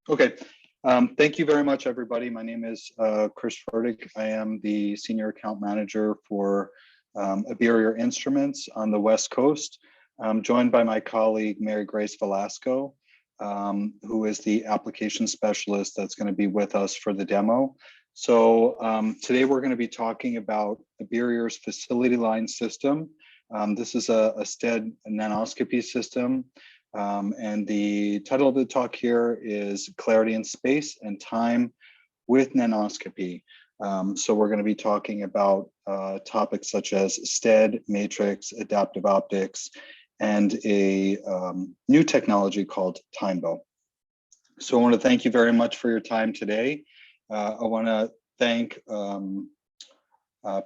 Okay, thank you very much, everybody. My name is Chris Fertig. I am the Senior Account Manager for Abberior Instruments on the West Coast. I'm joined by my colleague, Mary Grace Velasco, who is the application specialist that's going to be with us for the demo. So today we're going to be talking about Abberior's facility line system. This is a STED nanoscopy system. And the title of the talk here is Clarity in Space and Time with Nanoscopy. So we're going to be talking about topics such as STED, matrix, adaptive optics, and a new technology called Timebow. So I want to thank you very much for your time today. I want to thank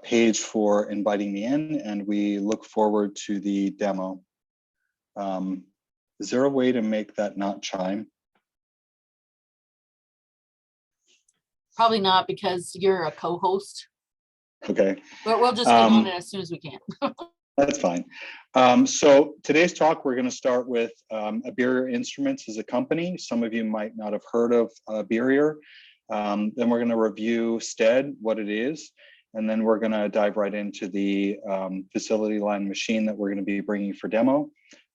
Paige for inviting me in, and we look forward to the demo. Is there a way to make that not chime? Probably not, because you're a co-host. Okay. But we'll just get on it as soon as we can. That's fine. So today's talk, we're going to start with Abberior Instruments as a company. Some of you might not have heard of Abberior. Then we're going to review STED, what it is. And then we're going to dive right into the facility line machine that we're going to be bringing for demo.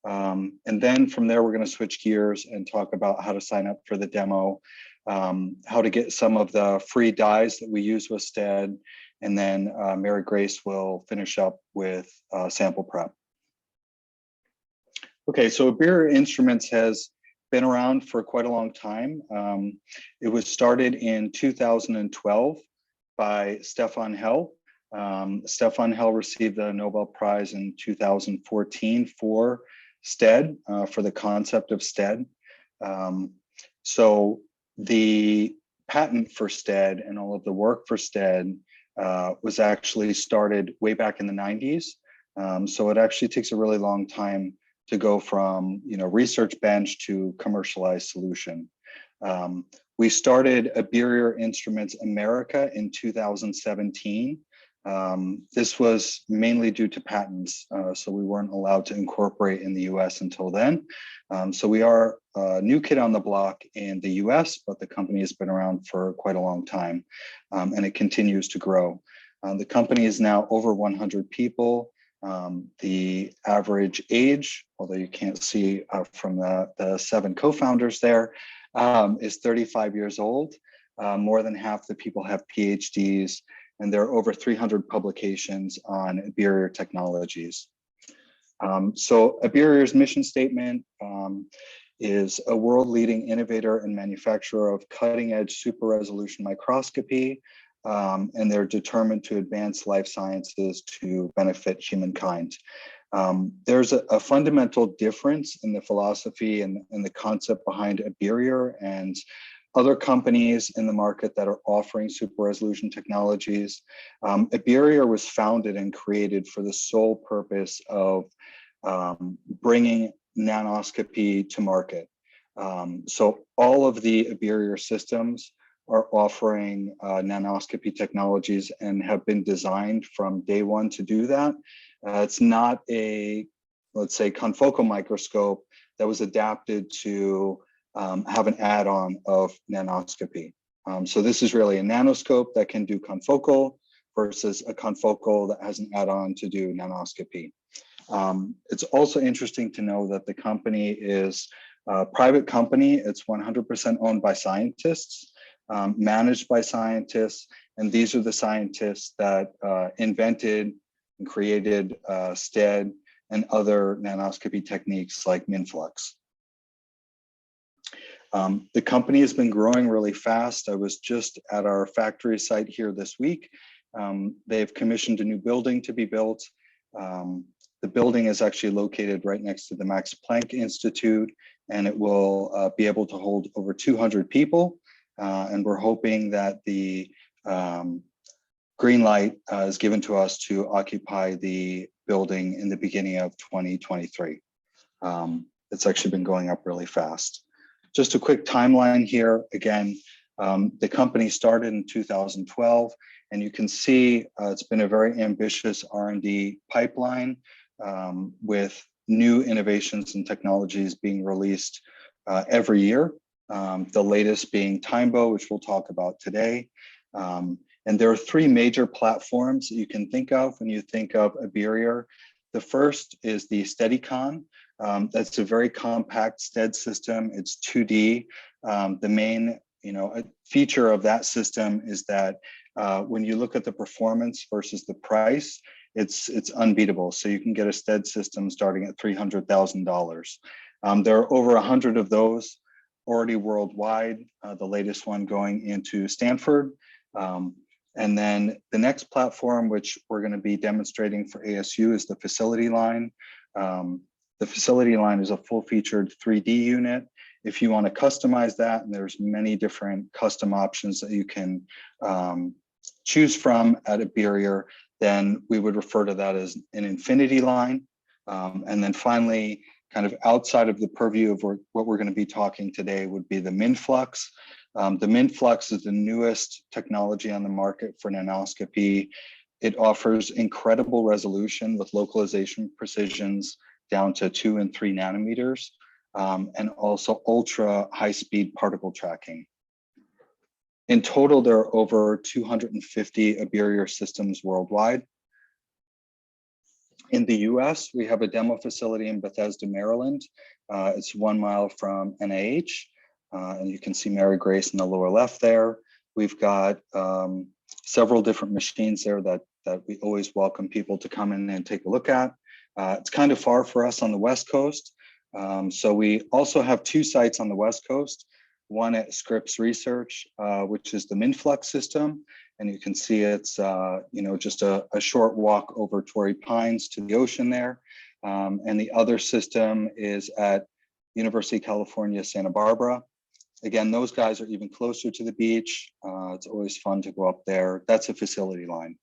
And then from there, we're going to switch gears and talk about how to sign up for the demo, how to get some of the free dies that we use with STED, and then Mary Grace will finish up with sample prep. Okay, so Abberior Instruments has been around for quite a long time. It was started in 2012 by Stephan Hell. Stephan Hell received the Nobel Prize in 2014 for STED, for the concept of STED. So the patent for STED and all of the work for STED was actually started way back in the 90s. So it actually takes a really long time to go from research bench to commercialized solution. We started Abberior Instruments America in 2017. This was mainly due to patents, so we weren't allowed to incorporate in the US until then. So we are a new kid on the block in the US, but the company has been around for quite a long time, and it continues to grow. The company is now over 100 people. The average age, although you can't see from the 7 co-founders there, is 35 years old. More than half the people have PhDs, and there are over 300 publications on Abberior technologies. So Abberior's mission statement is a world-leading innovator and manufacturer of cutting-edge super-resolution microscopy, and they're determined to advance life sciences to benefit humankind. There's a fundamental difference in the philosophy and the concept behind Abberior and other companies in the market that are offering super resolution technologies. Abberior was founded and created for the sole purpose of bringing nanoscopy to market. So all of the Abberior systems are offering nanoscopy technologies and have been designed from day one to do that. It's not a, let's say, confocal microscope that was adapted to have an add-on of nanoscopy. So this is really a nanoscope that can do confocal versus a confocal that has an add-on to do nanoscopy. It's also interesting to know that the company is a private company. It's 100% owned by scientists, managed by scientists, and these are the scientists that invented and created STED and other nanoscopy techniques like MinFlux. The company has been growing really fast. I was just at our factory site here this week. They've commissioned a new building to be built. The building is actually located right next to the Max Planck Institute, and it will be able to hold over 200 people. And we're hoping that the green light is given to us to occupy the building in the beginning of 2023. It's actually been going up really fast. Just a quick timeline here. Again, the company started in 2012, and you can see it's been a very ambitious R&D pipeline with new innovations and technologies being released every year. the latest being Timebow, which we'll talk about today. And there are three major platforms that you can think of when you think of Abberior. The first is the STEDicon. That's a very compact STED system. It's 2D. The main feature of that system is that when you look at the performance versus the price, it's unbeatable. So you can get a STED system starting at $300,000. There are over 100 of those already worldwide, the latest one going into Stanford. And then the next platform, which we're going to be demonstrating for ASU, is the facility line. The facility line is a full-featured 3D unit. If you want to customize that, and there's many different custom options that you can choose from at Abberior, then we would refer to that as an infinity line. And then finally, kind of outside of the purview of what we're going to be talking today would be the MinFlux. The MinFlux is the newest technology on the market for nanoscopy. It offers incredible resolution with localization precisions down to 2 and 3 nanometers, and also ultra high-speed particle tracking. In total, there are over 250 Abberior systems worldwide. In the US, we have a demo facility in Bethesda, Maryland. It's 1 mile from NIH. And you can see Mary Grace in the lower left there. We've got several different machines there that we always welcome people to come in and take a look at. It's kind of far for us on the West Coast. So we also have 2 sites on the West Coast, one at Scripps Research, which is the MinFlux system. And you can see it's just a short walk over Torrey Pines to the ocean there. And the other system is at University of California, Santa Barbara. Again, those guys are even closer to the beach. It's always fun to go up there. That's a facility line.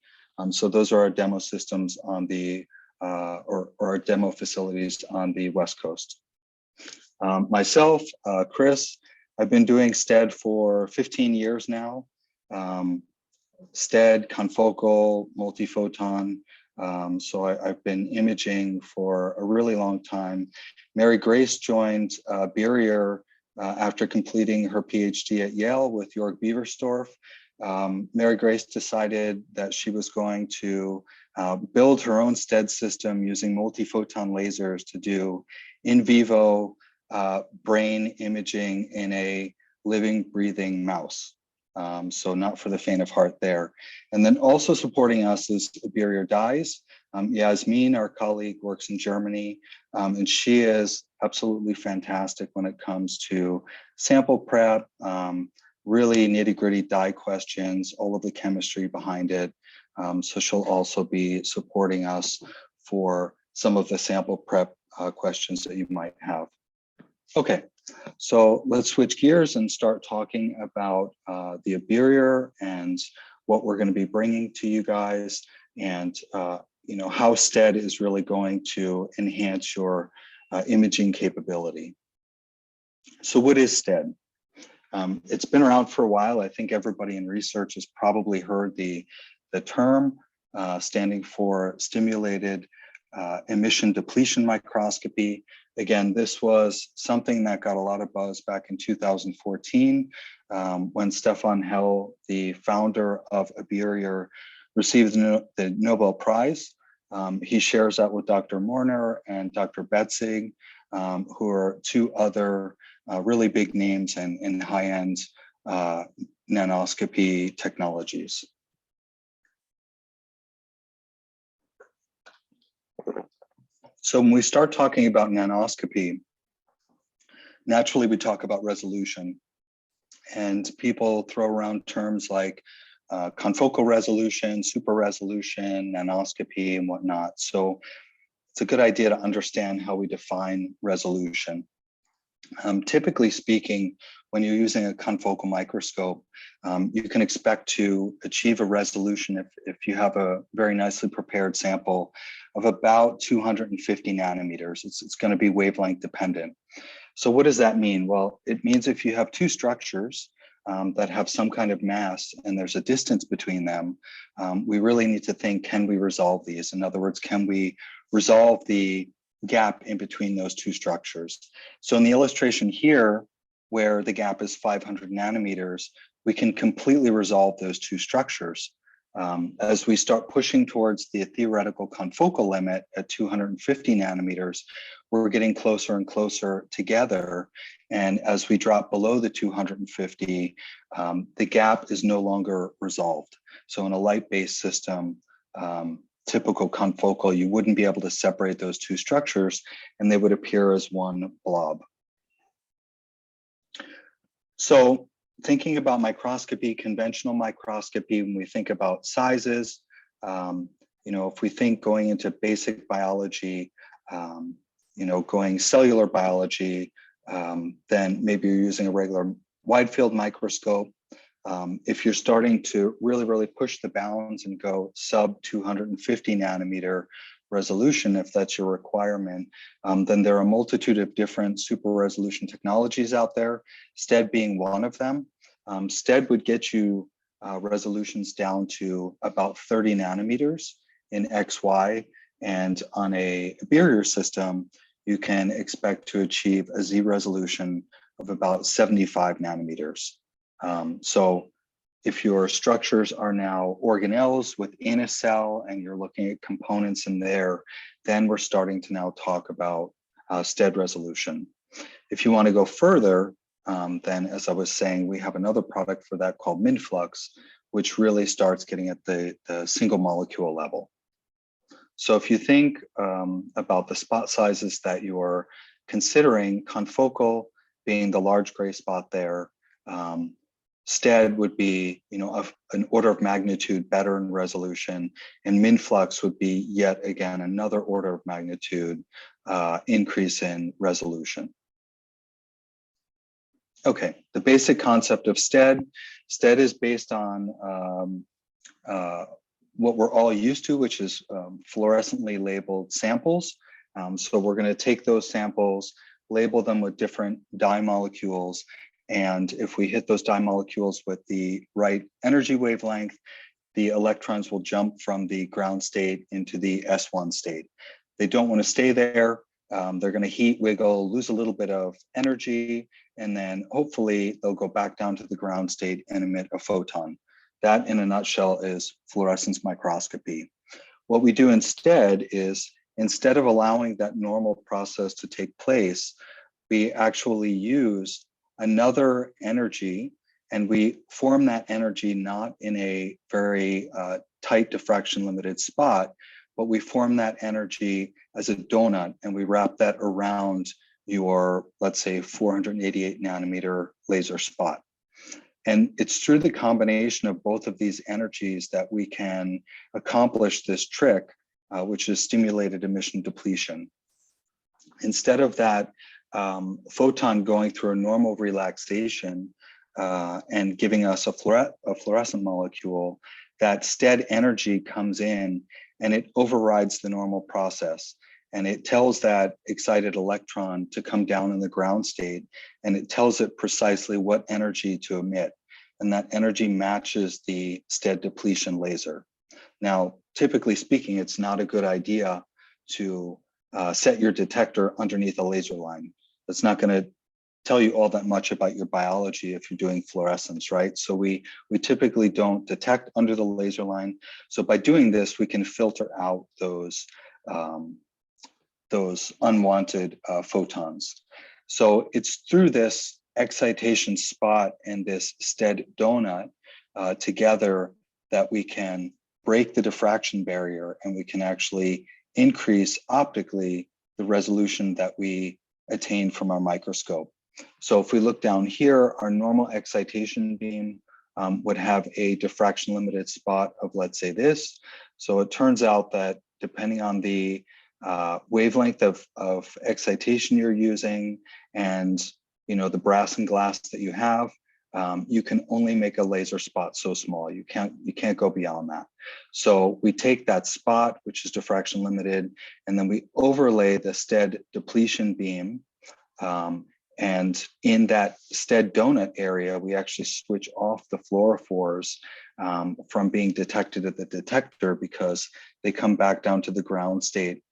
So those are our demo systems on the, or our demo facilities on the West Coast. Myself, Chris, I've been doing STED for 15 years now. STED, confocal, multiphoton. So I've been imaging for a really long time. Mary Grace joined Abberior after completing her PhD at Yale with Jörg Beversdorf. Mary Grace decided that she was going to build her own STED system using multiphoton lasers to do in vivo brain imaging in a living, breathing mouse. So not for the faint of heart there. And then also supporting us is Abberior Dyes. Yasmin, our colleague, works in Germany, and she is absolutely fantastic when it comes to sample prep, really nitty-gritty dye questions, all of the chemistry behind it. So she'll also be supporting us for some of the sample prep questions that you might have. Okay, so let's switch gears and start talking about the Abberior and what we're going to be bringing to you guys, and how STED is really going to enhance your imaging capability. So what is STED? It's been around for a while. I think everybody in research has probably heard the term, standing for stimulated emission depletion microscopy. Again, this was something that got a lot of buzz back in 2014 when Stephan Hell, the founder of Abberior, received the Nobel Prize. He shares that with Dr. Morner and Dr. Betzig, who are 2 other really big names in high-end nanoscopy technologies. So when we start talking about nanoscopy, naturally we talk about resolution, and people throw around terms like confocal resolution, super resolution, nanoscopy, and whatnot. So it's a good idea to understand how we define resolution. Typically speaking, when you're using a confocal microscope, you can expect to achieve a resolution if you have a very nicely prepared sample of about 250 nanometers. It's going to be wavelength dependent. So what does that mean? Well, it means if you have 2 structures that have some kind of mass and there's a distance between them, we really need to think, can we resolve these? In other words, can we resolve the gap in between those 2 structures? So in the illustration here, where the gap is 500 nanometers, we can completely resolve those two structures. As we start pushing towards the theoretical confocal limit at 250 nanometers, we're getting closer and closer together. And as we drop below the 250, the gap is no longer resolved. So in a light-based system, typical confocal, you wouldn't be able to separate those two structures and they would appear as one blob. So thinking about microscopy, conventional microscopy, when we think about sizes, if we think going into basic biology, going cellular biology, then maybe you're using a regular wide field microscope. If you're starting to really push the bounds and go sub 250 nanometer resolution, if that's your requirement, then there are a multitude of different super resolution technologies out there, STED being one of them. STED would get you resolutions down to about 30 nanometers in XY, and on a Abberior system, you can expect to achieve a Z resolution of about 75 nanometers. So if your structures are now organelles within a cell and you're looking at components in there, then we're starting to now talk about STED resolution. If you want to go further, then as I was saying, we have another product for that called MinFlux, which really starts getting at the single molecule level. So if you think about the spot sizes that you're considering, confocal being the large gray spot there, STED would be, an order of magnitude better in resolution, and MinFlux would be yet again another order of magnitude increase in resolution. Okay, the basic concept of STED. STED is based on what we're all used to, which is fluorescently labeled samples. So we're going to take those samples, label them with different dye molecules, and if we hit those dye molecules with the right energy wavelength, the electrons will jump from the ground state into the S1 state. They don't want to stay there. They're going to heat, wiggle, lose a little bit of energy, and then hopefully they'll go back down to the ground state and emit a photon. That, in a nutshell, is fluorescence microscopy. What we do instead is, instead of allowing that normal process to take place, we actually use another energy, and we form that energy not in a very tight diffraction limited spot, but we form that energy as a donut, and we wrap that around your, let's say, 488 nanometer laser spot. And it's through the combination of both of these energies that we can accomplish this trick, which is stimulated emission depletion. Instead of that photon going through a normal relaxation and giving us a fluorescent molecule, that STED energy comes in and it overrides the normal process. And it tells that excited electron to come down in the ground state, and it tells it precisely what energy to emit. And that energy matches the STED depletion laser. Now, typically speaking, it's not a good idea to set your detector underneath a laser line. That's not going to tell you all that much about your biology if you're doing fluorescence, right? So we typically don't detect under the laser line. So by doing this, we can filter out those unwanted photons. So it's through this excitation spot and this STED donut together that we can break the diffraction barrier, and we can actually increase optically the resolution that we attain from our microscope. So if we look down here, our normal excitation beam would have a diffraction limited spot of, let's say, this. So it turns out that depending on the wavelength of excitation you're using and the brass and glass that you have, you can only make a laser spot so small. You can't go beyond that. So we take that spot, which is diffraction limited, and then we overlay the STED depletion beam. And in that STED donut area, we actually switch off the fluorophores from being detected at the detector, because they come back down to the ground state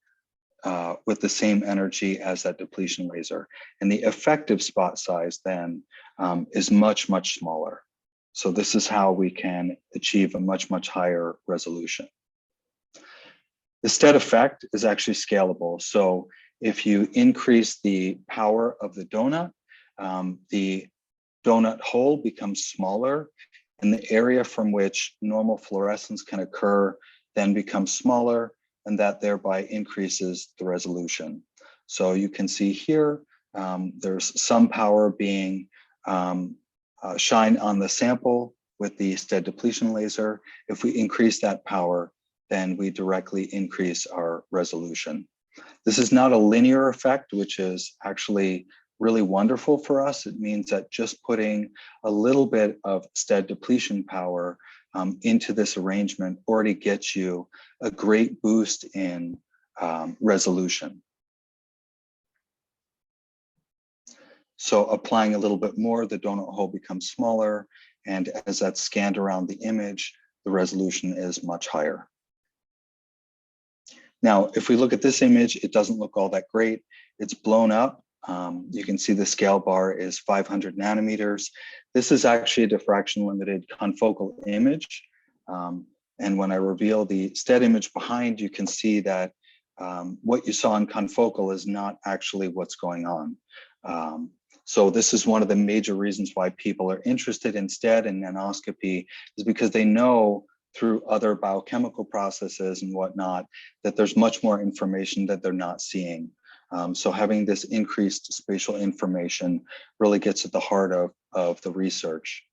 with the same energy as that depletion laser. And the effective spot size then is much, much smaller. So this is how we can achieve a much, much higher resolution. The STED effect is actually scalable. So if you increase the power of the donut hole becomes smaller, and the area from which normal fluorescence can occur then becomes smaller, and that thereby increases the resolution. So you can see here, there's some power being shined on the sample with the STED depletion laser. If we increase that power, then we directly increase our resolution. This is not a linear effect, which is actually really wonderful for us. It means that just putting a little bit of STED depletion power into this arrangement already gets you a great boost in resolution. So applying a little bit more, the donut hole becomes smaller, and as that's scanned around the image, the resolution is much higher. Now, if we look at this image, it doesn't look all that great. It's blown up. You can see the scale bar is 500 nanometers. This is actually a diffraction limited confocal image. And when I reveal the STED image behind, you can see that what you saw in confocal is not actually what's going on. So this is one of the major reasons why people are interested in STED and nanoscopy, is because they know through other biochemical processes and whatnot that there's much more information that they're not seeing. So having this increased spatial information really gets at the heart of the research.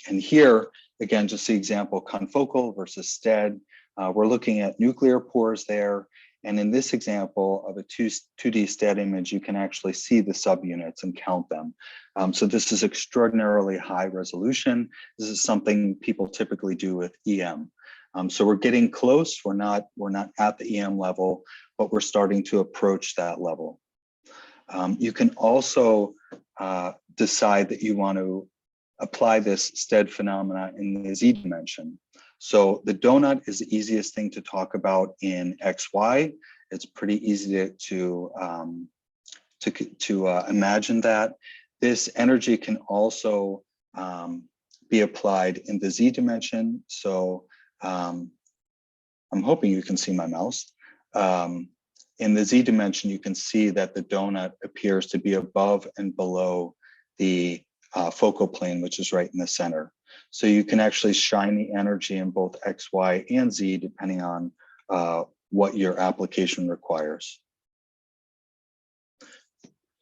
And here, again, just the example, confocal versus STED. We're looking at nuclear pores there. And in this example of a 2D STED image, you can actually see the subunits and count them. So this is extraordinarily high resolution. This is something people typically do with EM. So we're getting close. We're not at the EM level, but we're starting to approach that level. You can also decide that you want to apply this STED phenomena in the Z dimension. So the donut is the easiest thing to talk about in XY. It's pretty easy to imagine that. This energy can also be applied in the Z dimension. So I'm hoping you can see my mouse. In the Z dimension, you can see that the donut appears to be above and below the focal plane, which is right in the center. So you can actually shine the energy in both X, Y, and Z, depending on what your application requires.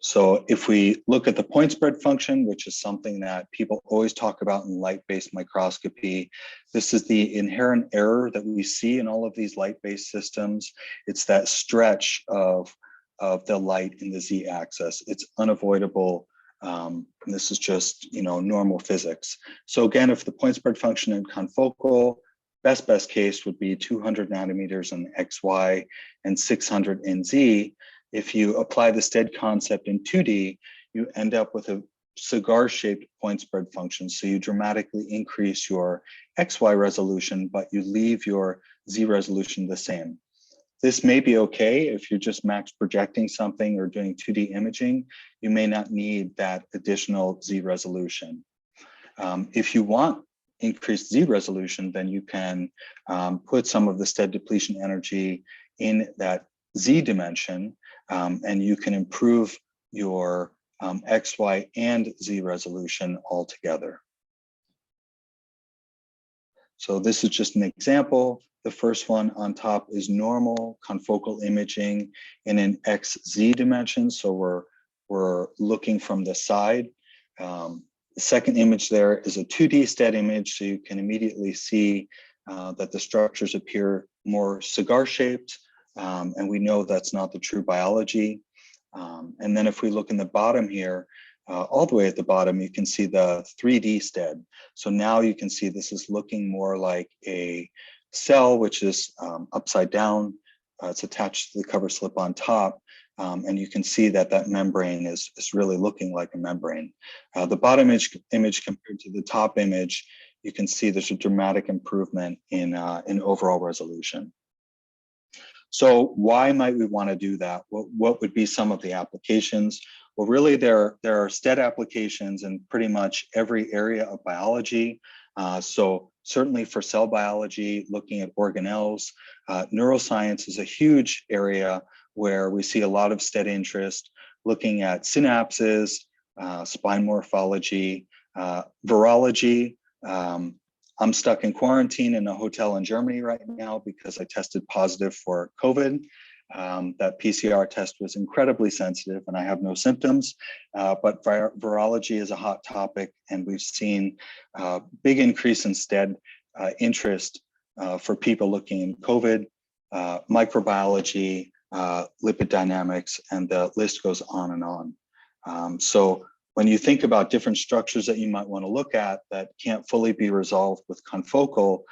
So if we look at the point spread function, which is something that people always talk about in light-based microscopy, this is the inherent error that we see in all of these light-based systems. It's that stretch of the light in the Z-axis. It's unavoidable. And this is just, normal physics. So again, if the point spread function in confocal, best case would be 200 nanometers in XY and 600 in Z. If you apply the STED concept in 2D, you end up with a cigar-shaped point spread function. So you dramatically increase your XY resolution, but you leave your Z resolution the same. This may be okay if you're just max projecting something or doing 2D imaging. You may not need that additional Z resolution. If you want increased Z resolution, then you can put some of the STED depletion energy in that Z dimension, and you can improve your X, Y, and Z resolution altogether. So this is just an example. The first one on top is normal confocal imaging in an XZ dimension. So we're looking from the side. The second image there is a 2D STED image. So you can immediately see that the structures appear more cigar-shaped. And we know that's not the true biology. And then if we look in the bottom here, all the way at the bottom, you can see the 3D STED. So now you can see this is looking more like a cell, which is upside down. It's attached to the cover slip on top. And you can see that that membrane is really looking like a membrane. The bottom image compared to the top image, you can see there's a dramatic improvement in overall resolution. So why might we want to do that? What would be some of the applications? Well, really, there are STED applications in pretty much every area of biology. So certainly for cell biology, looking at organelles, neuroscience is a huge area where we see a lot of STED interest, looking at synapses, spine morphology, virology. I'm stuck in quarantine in a hotel in Germany right now because I tested positive for COVID. That PCR test was incredibly sensitive and I have no symptoms, but virology is a hot topic, and we've seen a big increase in STED interest for people looking in COVID, microbiology, lipid dynamics, and the list goes on and on. So when you think about different structures that you might want to look at that can't fully be resolved with confocal,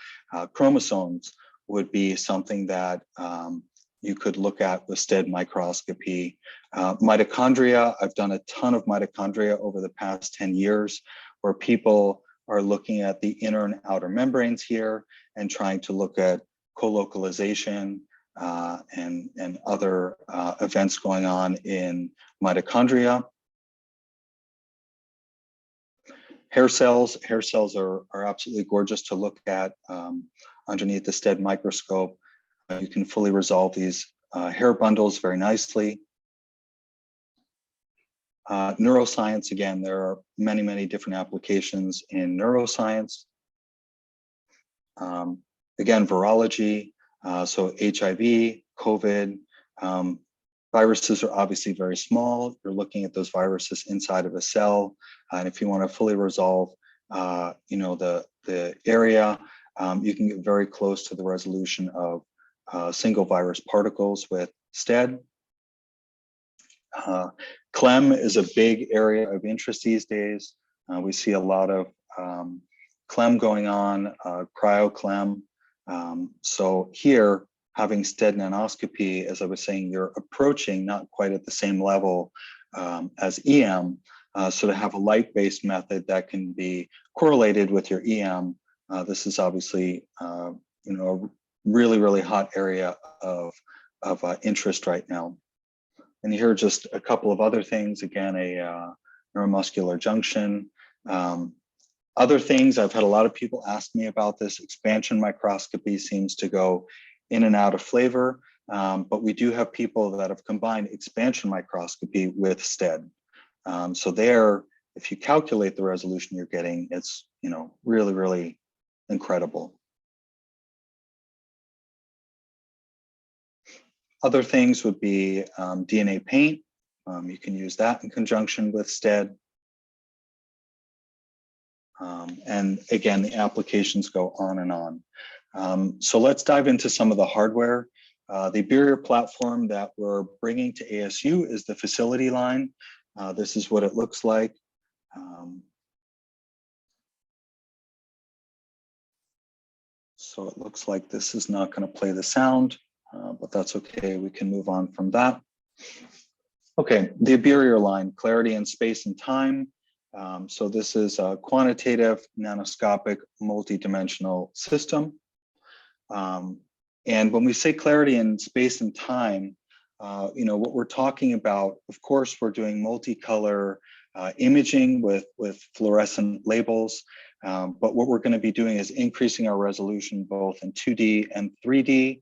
chromosomes would be something that you could look at with STED microscopy. Mitochondria, I've done a ton of mitochondria over the past 10 years, where people are looking at the inner and outer membranes here and trying to look at colocalization and other events going on in mitochondria. Hair cells are absolutely gorgeous to look at underneath the STED microscope. You can fully resolve these hair bundles very nicely. Neuroscience, again, there are many, many different applications in neuroscience. Again, virology, so HIV, COVID. Viruses are obviously very small. You're looking at those viruses inside of a cell. And if you want to fully resolve, the area, you can get very close to the resolution of single virus particles with STED. CLEM is a big area of interest these days. We see a lot of CLEM going on, cryo-CLEM. So here, having STED nanoscopy, as I was saying, you're approaching not quite at the same level as EM. So to have a light-based method that can be correlated with your EM, this is obviously a really, really hot area of interest right now. And here are just a couple of other things. Again, a neuromuscular junction. Other things, I've had a lot of people ask me about this. Expansion microscopy seems to go in and out of flavor, but we do have people that have combined expansion microscopy with STED. So there, if you calculate the resolution you're getting, it's really, really incredible. Other things would be DNA paint. You can use that in conjunction with STED. And again, the applications go on and on. So let's dive into some of the hardware. The Abberior platform that we're bringing to ASU is the facility line. This is what it looks like. So it looks like this is not going to play the sound, but that's okay. We can move on from that. Okay, the Abberior line, clarity in space and time. So this is a quantitative, nanoscopic, multi-dimensional system. And when we say clarity in space and time, what we're talking about, of course, we're doing multicolor imaging with fluorescent labels. But what we're going to be doing is increasing our resolution both in 2D and 3D.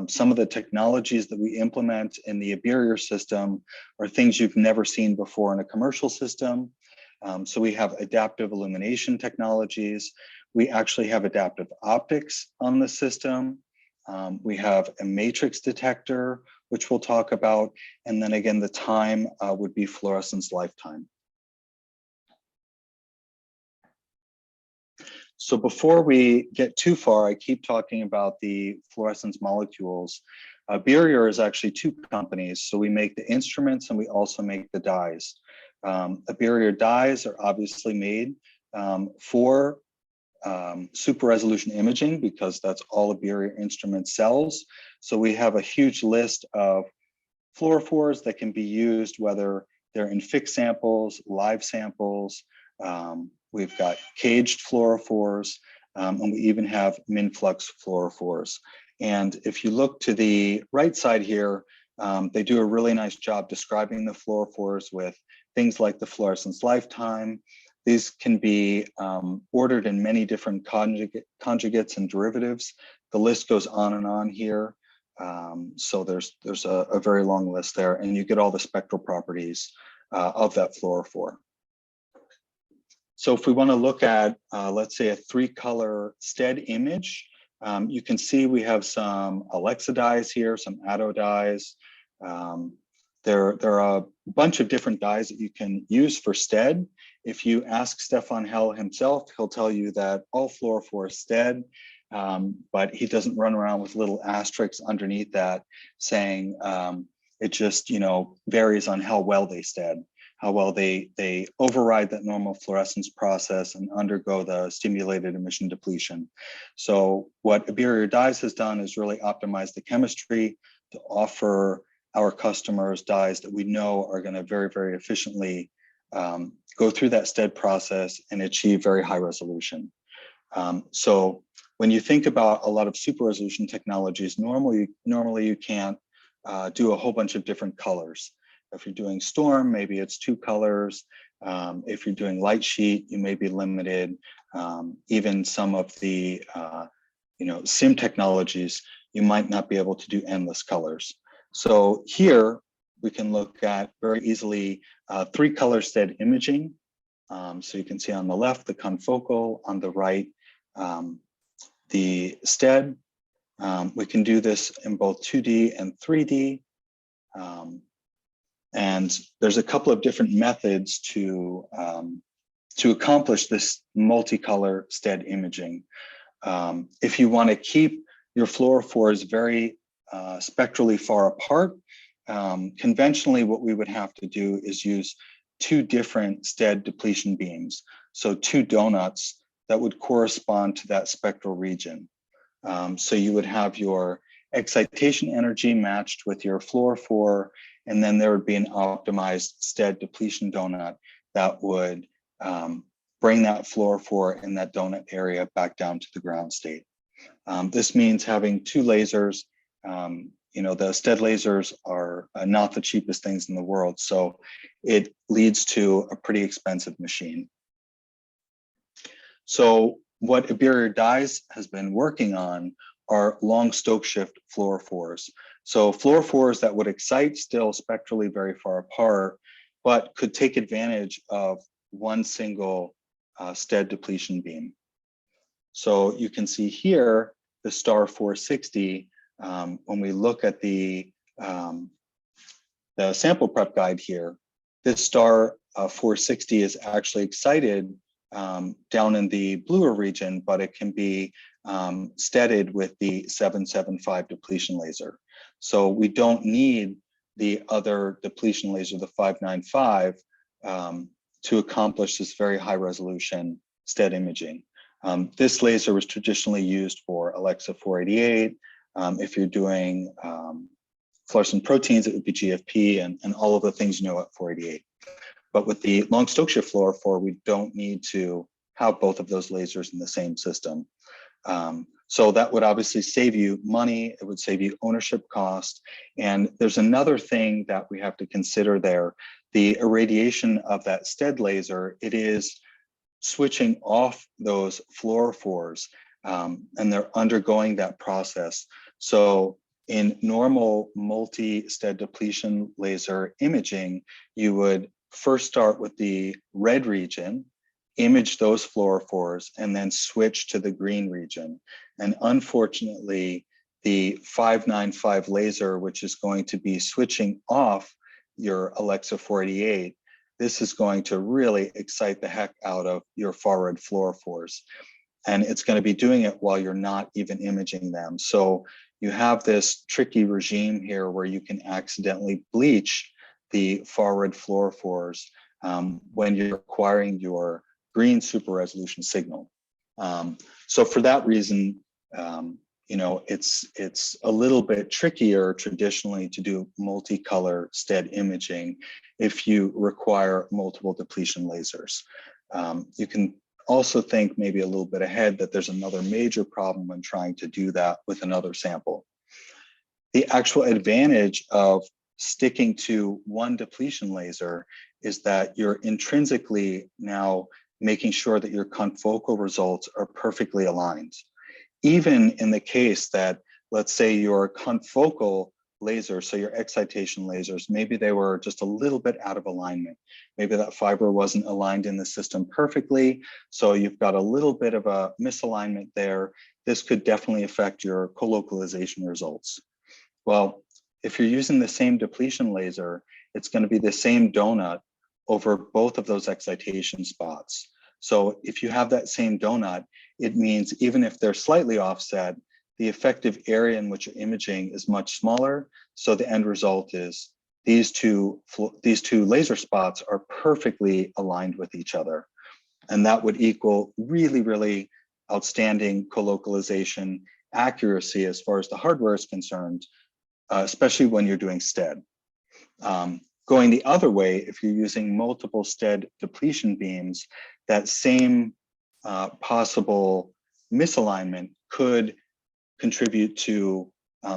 Some of the technologies that we implement in the Abberior system are things you've never seen before in a commercial system. So we have adaptive illumination technologies. We actually have adaptive optics on the system. We have a matrix detector, which we'll talk about. And then again, the time would be fluorescence lifetime. So before we get too far, I keep talking about the fluorescence molecules. Abberior is actually two companies. So we make the instruments and we also make the dyes. Abberior dyes are obviously made for super resolution imaging because that's all Abberior instrument sells. So we have a huge list of fluorophores that can be used, whether they're in fixed samples, live samples. We've got caged fluorophores, and we even have min-flux fluorophores. And if you look to the right side here, they do a really nice job describing the fluorophores with things like the fluorescence lifetime. These can be ordered in many different conjugates and derivatives. The list goes on and on here. So there's a very long list there, and you get all the spectral properties of that fluorophore. So if we want to look at, let's say, a 3-color STED image, you can see we have some Alexa dyes here, some Atto dyes. There are a bunch of different dyes that you can use for STED. If you ask Stephan Hell himself, he'll tell you that all fluorophore is STED, but he doesn't run around with little asterisks underneath that saying it just, varies on how well they STED, how well they override that normal fluorescence process and undergo the stimulated emission depletion. So what Abberior dyes has done is really optimize the chemistry to offer our customers dyes that we know are going to very, very efficiently go through that STED process and achieve very high resolution. So when you think about a lot of super resolution technologies, normally you can't do a whole bunch of different colors. If you're doing storm, maybe it's 2 colors. If you're doing light sheet, you may be limited. Even some of the SIM technologies, you might not be able to do endless colors. So here we can look at very easily 3-color STED imaging. So you can see on the left, the confocal, on the right, the STED. We can do this in both 2D and 3D. And there's a couple of different methods to accomplish this multicolor STED imaging. If you want to keep your fluorophores very spectrally far apart, conventionally what we would have to do is use 2 different STED depletion beams. So 2 donuts that would correspond to that spectral region. So you would have your excitation energy matched with your fluorophore, and then there would be an optimized STED depletion donut that would bring that fluorophore in that donut area back down to the ground state. This means having 2 lasers. The STED lasers are not the cheapest things in the world, so it leads to a pretty expensive machine. So what Abberior dyes has been working on are long Stokes shift fluorophores. So fluorophores that would excite still spectrally very far apart, but could take advantage of one single STED depletion beam. So you can see here the star 460. When we look at the sample prep guide here, this star 460 is actually excited down in the bluer region, but it can be steadied with the 775 depletion laser. So we don't need the other depletion laser, the 595, to accomplish this very high resolution STED imaging. This laser was traditionally used for Alexa 488. If you're doing fluorescent proteins, it would be GFP and all of the things at 488. But with the long Stokes shift fluorophore, we don't need to have both of those lasers in the same system. So that would obviously save you money. It would save you ownership cost. And there's another thing that we have to consider there. The irradiation of that STED laser, it is switching off those fluorophores, and they're undergoing that process. So in normal multi-STED depletion laser imaging, you would first start with the red region, image those fluorophores, and then switch to the green region. And unfortunately, the 595 laser, which is going to be switching off your Alexa 488, this is going to really excite the heck out of your far red fluorophores. And it's going to be doing it while you're not even imaging them. So you have this tricky regime here where you can accidentally bleach the far red fluorophores when you're acquiring your green super resolution signal. So for that reason, it's a little bit trickier traditionally to do multicolor STED imaging if you require multiple depletion lasers. You can also think maybe a little bit ahead that there's another major problem when trying to do that with another sample. The actual advantage of sticking to one depletion laser is that you're intrinsically now making sure that your confocal results are perfectly aligned. Even in the case that, let's say your confocal laser, so your excitation lasers, maybe they were just a little bit out of alignment. Maybe that fiber wasn't aligned in the system perfectly, so you've got a little bit of a misalignment there. This could definitely affect your colocalization results. Well, if you're using the same depletion laser, it's going to be the same donut over both of those excitation spots. So if you have that same donut, it means even if they're slightly offset, the effective area in which you're imaging is much smaller. So the end result is these two laser spots are perfectly aligned with each other. And that would equal really, really outstanding colocalization accuracy as far as the hardware is concerned, especially when you're doing STED. Going the other way, if you're using multiple STED depletion beams, that same possible misalignment could contribute to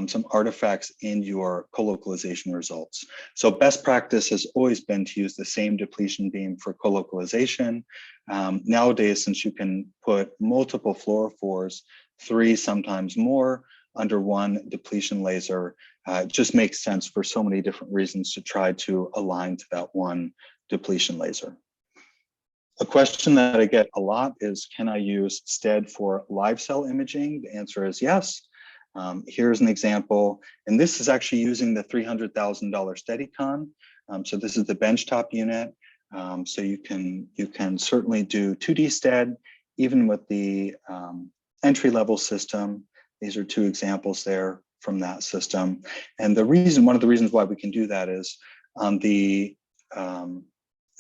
some artifacts in your colocalization results. So best practice has always been to use the same depletion beam for colocalization. Nowadays, since you can put multiple fluorophores, 3 sometimes more, under one depletion laser, it just makes sense for so many different reasons to try to align to that one depletion laser. A question that I get a lot is, can I use STED for live cell imaging? The answer is yes. Here's an example, and this is actually using the $300,000 Steadicon. So this is the benchtop unit. So you can certainly do 2D STED, even with the entry-level system. These are 2 examples there from that system. And one of the reasons why we can do that is on the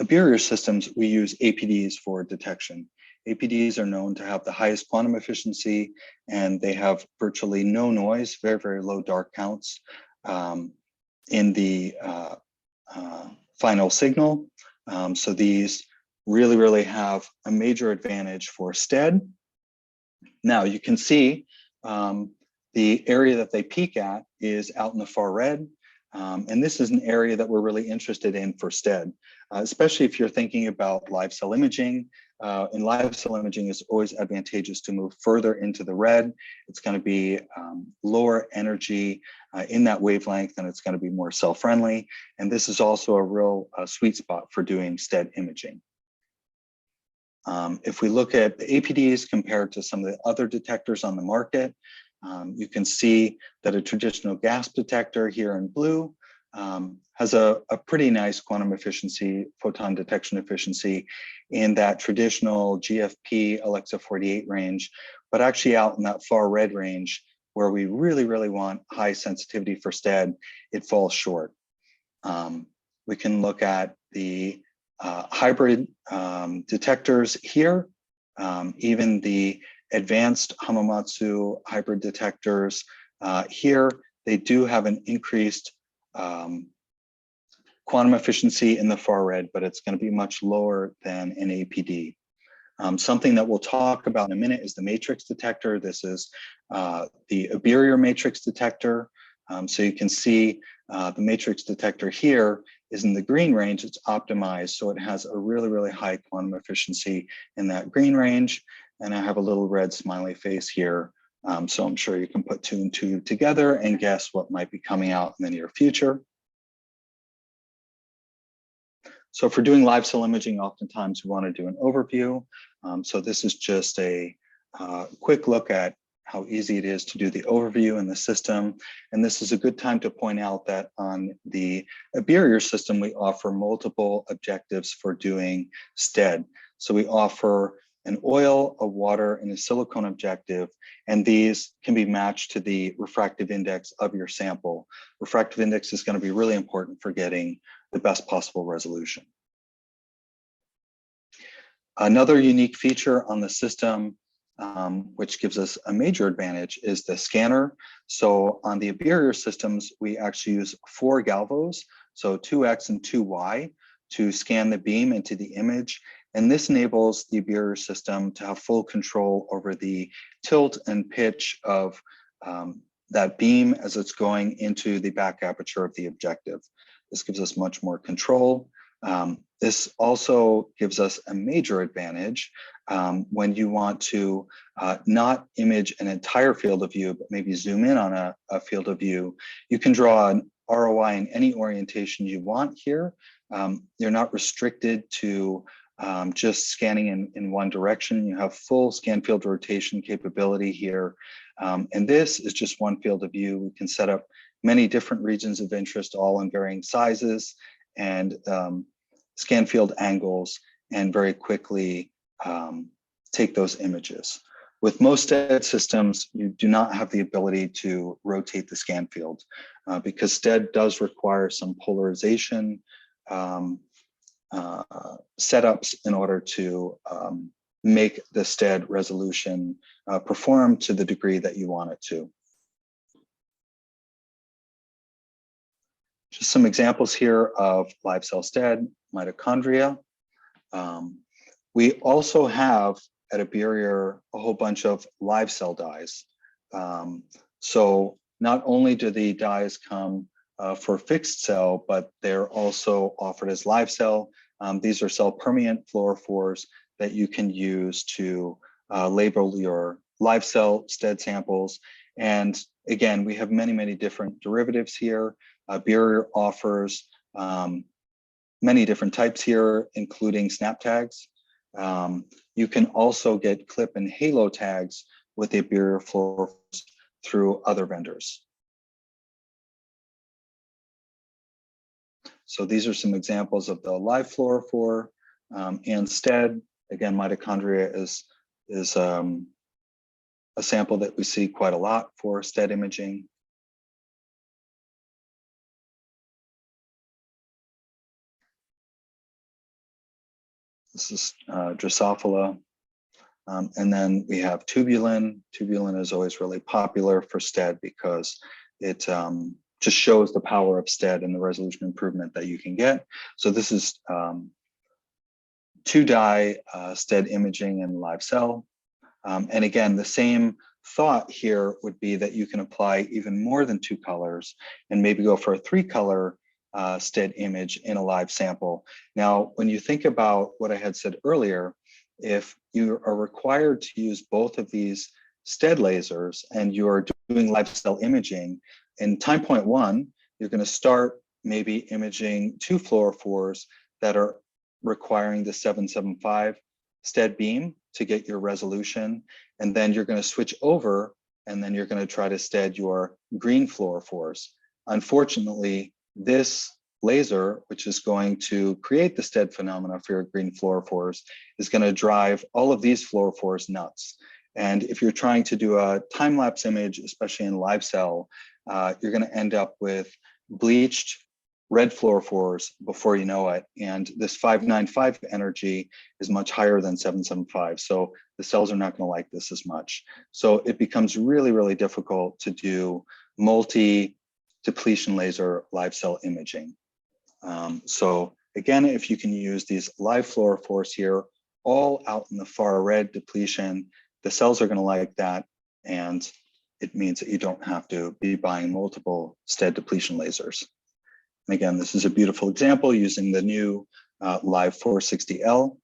Abberior systems, we use APDs for detection. APDs are known to have the highest quantum efficiency, and they have virtually no noise, very, very low dark counts in the final signal. So these really, really have a major advantage for STED. Now you can see the area that they peak at is out in the far red. And this is an area that we're really interested in for STED, especially if you're thinking about live cell imaging. And live cell imaging is always advantageous to move further into the red. It's going to be lower energy in that wavelength, and it's going to be more cell-friendly. And this is also a real sweet spot for doing STED imaging. If we look at the APDs compared to some of the other detectors on the market, you can see that a traditional gas detector here in blue has a pretty nice quantum efficiency, photon detection efficiency in that traditional GFP Alexa 48 range, but actually out in that far red range where we really, really want high sensitivity for STED, it falls short. We can look at the hybrid detectors here, even the advanced Hamamatsu hybrid detectors here, they do have an increased quantum efficiency in the far red, but it's going to be much lower than an APD. Something that we'll talk about in a minute is the matrix detector. This is the Abberior matrix detector. So you can see the matrix detector here is in the green range. It's optimized, so it has a really, really high quantum efficiency in that green range. And I have a little red smiley face here. So I'm sure you can put 2 and 2 together and guess what might be coming out in the near future. So for doing live cell imaging, oftentimes we want to do an overview. So this is just a quick look at how easy it is to do the overview in the system. And this is a good time to point out that on the Abberior system, we offer multiple objectives for doing STED. So we offer an oil, a water, and a silicone objective, and these can be matched to the refractive index of your sample. Refractive index is going to be really important for getting the best possible resolution. Another unique feature on the system, which gives us a major advantage, is the scanner. So on the Abberior systems, we actually use 4 galvos, so 2X and 2Y, to scan the beam into the image. And this enables the Abberior system to have full control over the tilt and pitch of that beam as it's going into the back aperture of the objective. This gives us much more control. This also gives us a major advantage when you want to not image an entire field of view, but maybe zoom in on a field of view. You can draw an ROI in any orientation you want here. You're not restricted to just scanning in one direction. You have full scan field rotation capability here. And this is just one field of view. We can set up many different regions of interest, all in varying sizes and scan field angles, and very quickly take those images. With most STED systems, you do not have the ability to rotate the scan field because STED does require some polarization setups in order to make the STED resolution perform to the degree that you want it to. Just some examples here of live cell STED, mitochondria. We also have at Abberior a whole bunch of live cell dyes. So not only do the dyes come for fixed cell, but they're also offered as live cell. These are cell permeant fluorophores that you can use to label your live cell STED samples. And again, we have many, many different derivatives here. Abberior offers many different types here, including snap tags. You can also get clip and halo tags with the Abberior fluorophores through other vendors. So these are some examples of the live fluorophore and STED. Again, mitochondria is a sample that we see quite a lot for STED imaging. This is Drosophila. And then we have tubulin. Tubulin is always really popular for STED because it just shows the power of STED and the resolution improvement that you can get. So this is 2-dye STED imaging in live cell. And again, the same thought here would be that you can apply even more than 2 colors and maybe go for a 3-color STED image in a live sample. Now, when you think about what I had said earlier, if you are required to use both of these STED lasers and you are doing live cell imaging, in time point 1, you're going to start maybe imaging 2 fluorophores that are requiring the 775 STED beam to get your resolution. And then you're going to switch over and then you're going to try to STED your green fluorophores. Unfortunately, this laser, which is going to create the STED phenomena for your green fluorophores, is going to drive all of these fluorophores nuts. And if you're trying to do a time-lapse image, especially in live cell, you're going to end up with bleached red fluorophores before you know it. And this 595 energy is much higher than 775. So the cells are not going to like this as much. So it becomes really, really difficult to do multi-depletion laser live cell imaging. So again, if you can use these live fluorophores here, all out in the far red depletion, the cells are going to like that. And it means that you don't have to be buying multiple STED depletion lasers. And again, this is a beautiful example using the new Live 460L.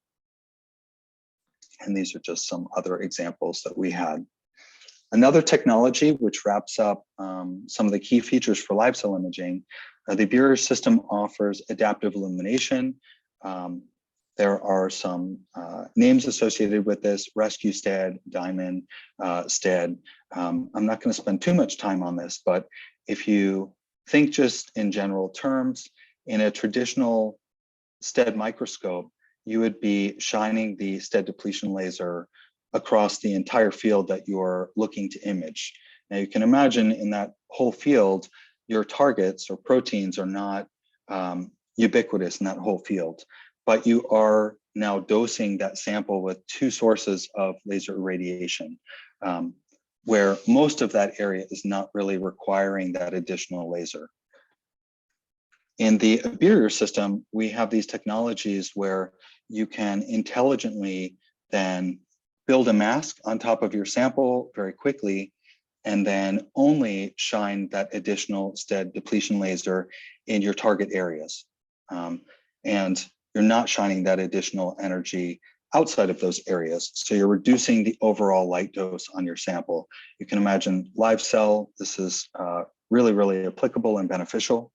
And these are just some other examples that we had. Another technology which wraps up some of the key features for live cell imaging, the Abberior system offers adaptive illumination. There are some names associated with this: Rescue STED, Diamond STED. I'm not going to spend too much time on this, but if you think just in general terms, in a traditional STED microscope, you would be shining the STED depletion laser across the entire field that you're looking to image. Now you can imagine in that whole field, your targets or proteins are not ubiquitous in that whole field, but you are now dosing that sample with 2 sources of laser irradiation, where most of that area is not really requiring that additional laser. In the Abberior system, we have these technologies where you can intelligently then build a mask on top of your sample very quickly, and then only shine that additional STED depletion laser in your target areas. And you're not shining that additional energy outside of those areas. So you're reducing the overall light dose on your sample. You can imagine live cell, this is really, really applicable and beneficial.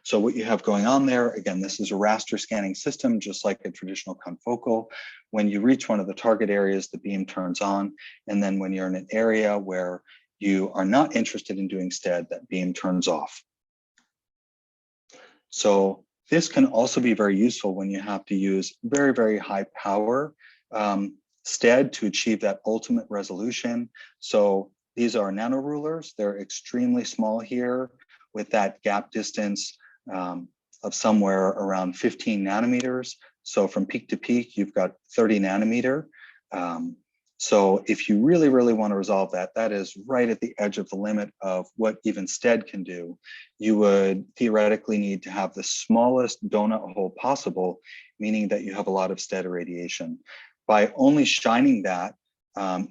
So what you have going on there, again, this is a raster scanning system, just like a traditional confocal. When you reach one of the target areas, the beam turns on. And then when you're in an area where you are not interested in doing STED, that beam turns off. So this can also be very useful when you have to use very, very high power STED to achieve that ultimate resolution. So these are nano rulers. They're extremely small here, with that gap distance of somewhere around 15 nanometers. So from peak to peak, you've got 30 nanometer. So if you really, really want to resolve that, that is right at the edge of the limit of what even STED can do. You would theoretically need to have the smallest donut hole possible, meaning that you have a lot of STED irradiation. By only shining that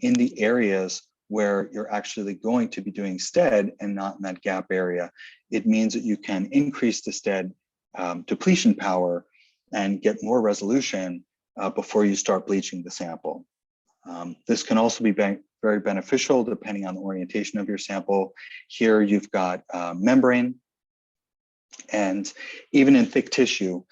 in the areas where you're actually going to be doing STED and not in that gap area, it means that you can increase the STED depletion power and get more resolution before you start bleaching the sample. This can also be very beneficial depending on the orientation of your sample. Here you've got membrane, and even in thick tissue.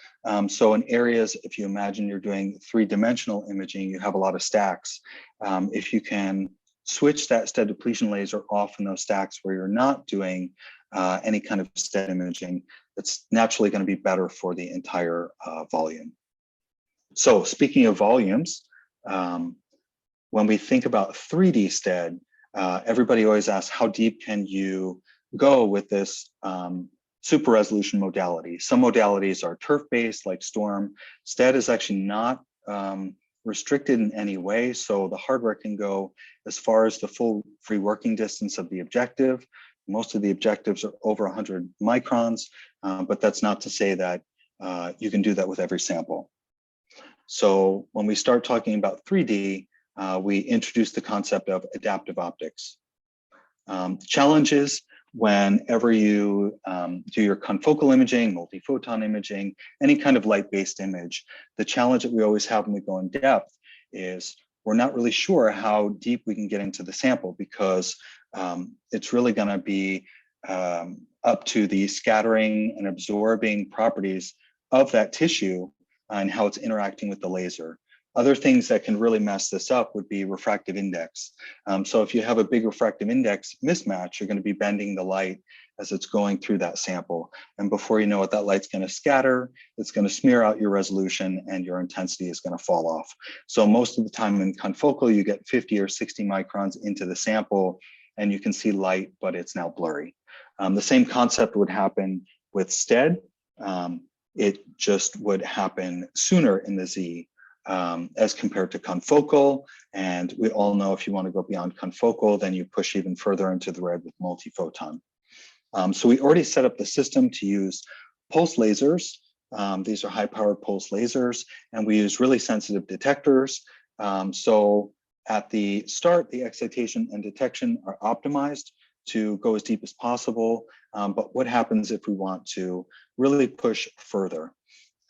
So in areas, if you imagine you're doing three-dimensional imaging, you have a lot of stacks. If you can switch that STED depletion laser off in those stacks where you're not doing any kind of STED imaging, it's naturally going to be better for the entire volume. So speaking of volumes, when we think about 3D STED, everybody always asks, how deep can you go with this super resolution modality? Some modalities are turf-based, like STORM. STED is actually not restricted in any way, so the hardware can go as far as the full free working distance of the objective. Most of the objectives are over 100 microns, but that's not to say that you can do that with every sample. So when we start talking about 3D, we introduce the concept of adaptive optics. Challenges whenever you do your confocal imaging, multi-photon imaging, any kind of light-based image, the challenge that we always have when we go in depth is we're not really sure how deep we can get into the sample, because it's really going to be up to the scattering and absorbing properties of that tissue and how it's interacting with the laser. Other things that can really mess this up would be refractive index. So if you have a big refractive index mismatch, you're going to be bending the light as it's going through that sample. And before you know it, that light's going to scatter, it's going to smear out your resolution, and your intensity is going to fall off. So most of the time in confocal, you get 50 or 60 microns into the sample, and you can see light, but it's now blurry. The same concept would happen with STED. It just would happen sooner in the Z. As compared to confocal. And we all know if you want to go beyond confocal, then you push even further into the red with multi-photon. So we already set up the system to use pulse lasers. These are high-powered pulse lasers, and we use really sensitive detectors. So at the start, the excitation and detection are optimized to go as deep as possible. But what happens if we want to really push further?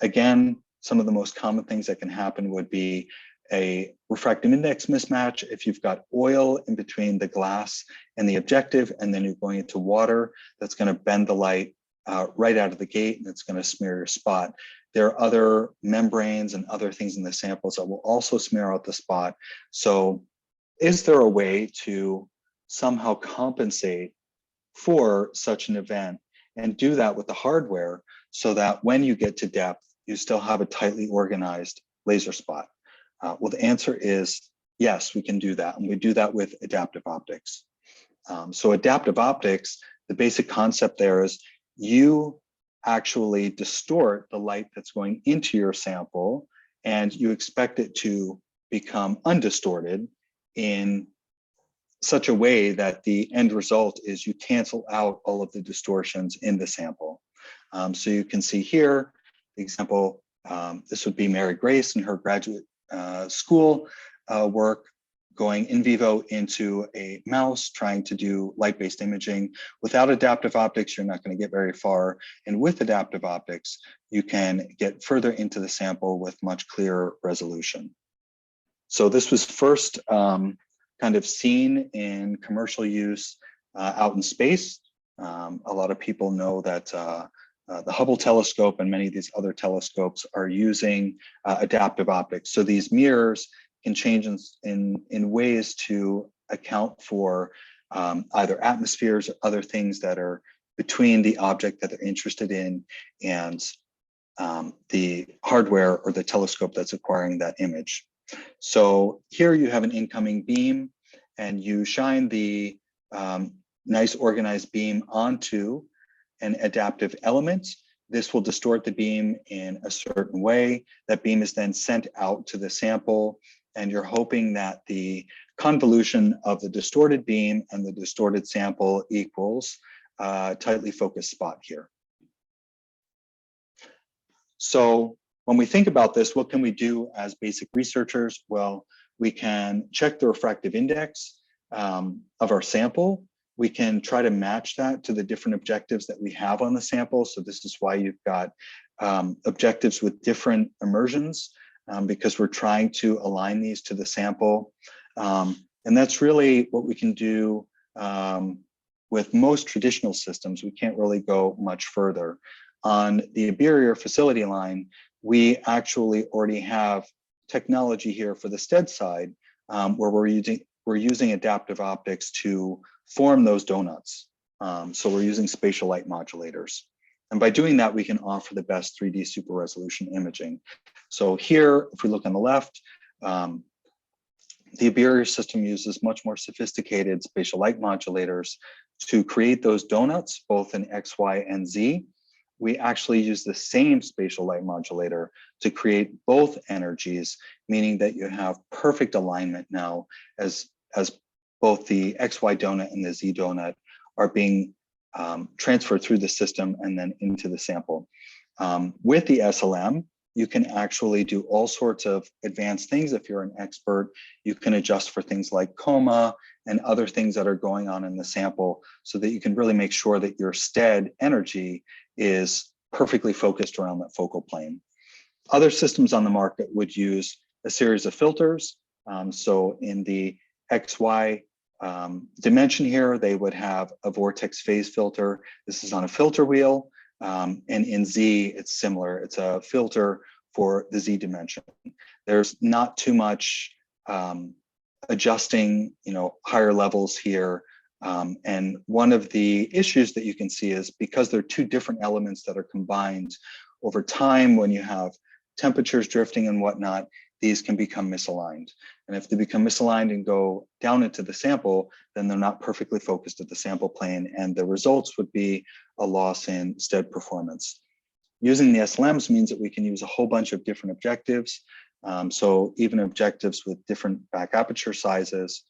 Again, some of the most common things that can happen would be a refractive index mismatch. If you've got oil in between the glass and the objective, and then you're going into water, that's going to bend the light right out of the gate, and it's going to smear your spot. There are other membranes and other things in the samples that will also smear out the spot. So is there a way to somehow compensate for such an event and do that with the hardware so that when you get to depth, you still have a tightly organized laser spot? Well, the answer is yes, we can do that. And we do that with adaptive optics. So adaptive optics, the basic concept there is you actually distort the light that's going into your sample, and you expect it to become undistorted in such a way that the end result is you cancel out all of the distortions in the sample. So you can see here, the example, this would be Mary Grace in her graduate school work, going in vivo into a mouse, trying to do light-based imaging. Without adaptive optics, you're not going to get very far. And with adaptive optics, you can get further into the sample with much clearer resolution. So this was first kind of seen in commercial use out in space. A lot of people know that the Hubble telescope and many of these other telescopes are using adaptive optics. So these mirrors can change in ways to account for either atmospheres or other things that are between the object that they're interested in and the hardware or the telescope that's acquiring that image. So here you have an incoming beam and you shine the nice organized beam onto an adaptive element. This will distort the beam in a certain way. That beam is then sent out to the sample, and you're hoping that the convolution of the distorted beam and the distorted sample equals a tightly focused spot here. So when we think about this, what can we do as basic researchers? Well, we can check the refractive index of our sample. We can try to match that to the different objectives that we have on the sample. So this is why you've got objectives with different immersions, because we're trying to align these to the sample. And that's really what we can do with most traditional systems. We can't really go much further. On the Abberior facility line, we actually already have technology here for the STED side, where we're using adaptive optics to form those donuts. So we're using spatial light modulators. And by doing that, we can offer the best 3D super resolution imaging. So here, if we look on the left, the Abberior system uses much more sophisticated spatial light modulators to create those donuts, both in X, Y, and Z. We actually use the same spatial light modulator to create both energies, meaning that you have perfect alignment now as both the XY donut and the Z donut are being transferred through the system and then into the sample. With the SLM, you can actually do all sorts of advanced things. If you're an expert, you can adjust for things like coma and other things that are going on in the sample so that you can really make sure that your STED energy is perfectly focused around that focal plane. Other systems on the market would use a series of filters. So in the XY dimension here, they would have a vortex phase filter. This is on a filter wheel. And in Z, it's similar. It's a filter for the Z dimension. There's not too much adjusting, higher levels here. And one of the issues that you can see is because they're two different elements that are combined over time, when you have temperatures drifting and whatnot, these can become misaligned. And if they become misaligned and go down into the sample, then they're not perfectly focused at the sample plane, and the results would be a loss in STED performance. Using the SLMs means that we can use a whole bunch of different objectives. So even objectives with different back aperture sizes.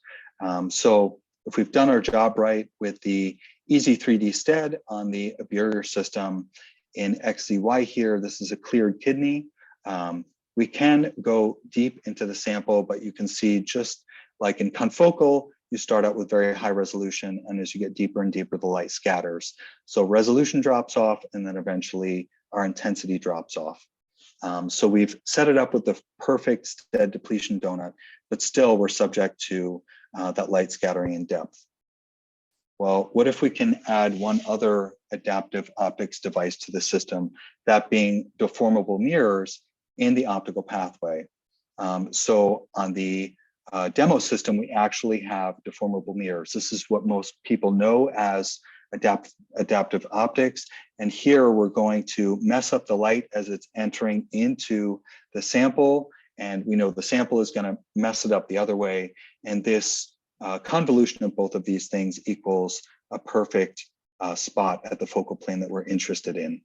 So if we've done our job right with the easy 3D STED on the Abberior system in XZY here, this is a cleared kidney. We can go deep into the sample, but you can see just like in confocal, you start out with very high resolution, and as you get deeper and deeper, the light scatters. So resolution drops off, and then eventually our intensity drops off. So we've set it up with the perfect STED depletion donut, but still we're subject to that light scattering in depth. Well, what if we can add one other adaptive optics device to the system, that being deformable mirrors in the optical pathway? So on the demo system, we actually have deformable mirrors. This is what most people know as adaptive optics. And here we're going to mess up the light as it's entering into the sample. And we know the sample is going to mess it up the other way. And this convolution of both of these things equals a perfect spot at the focal plane that we're interested in.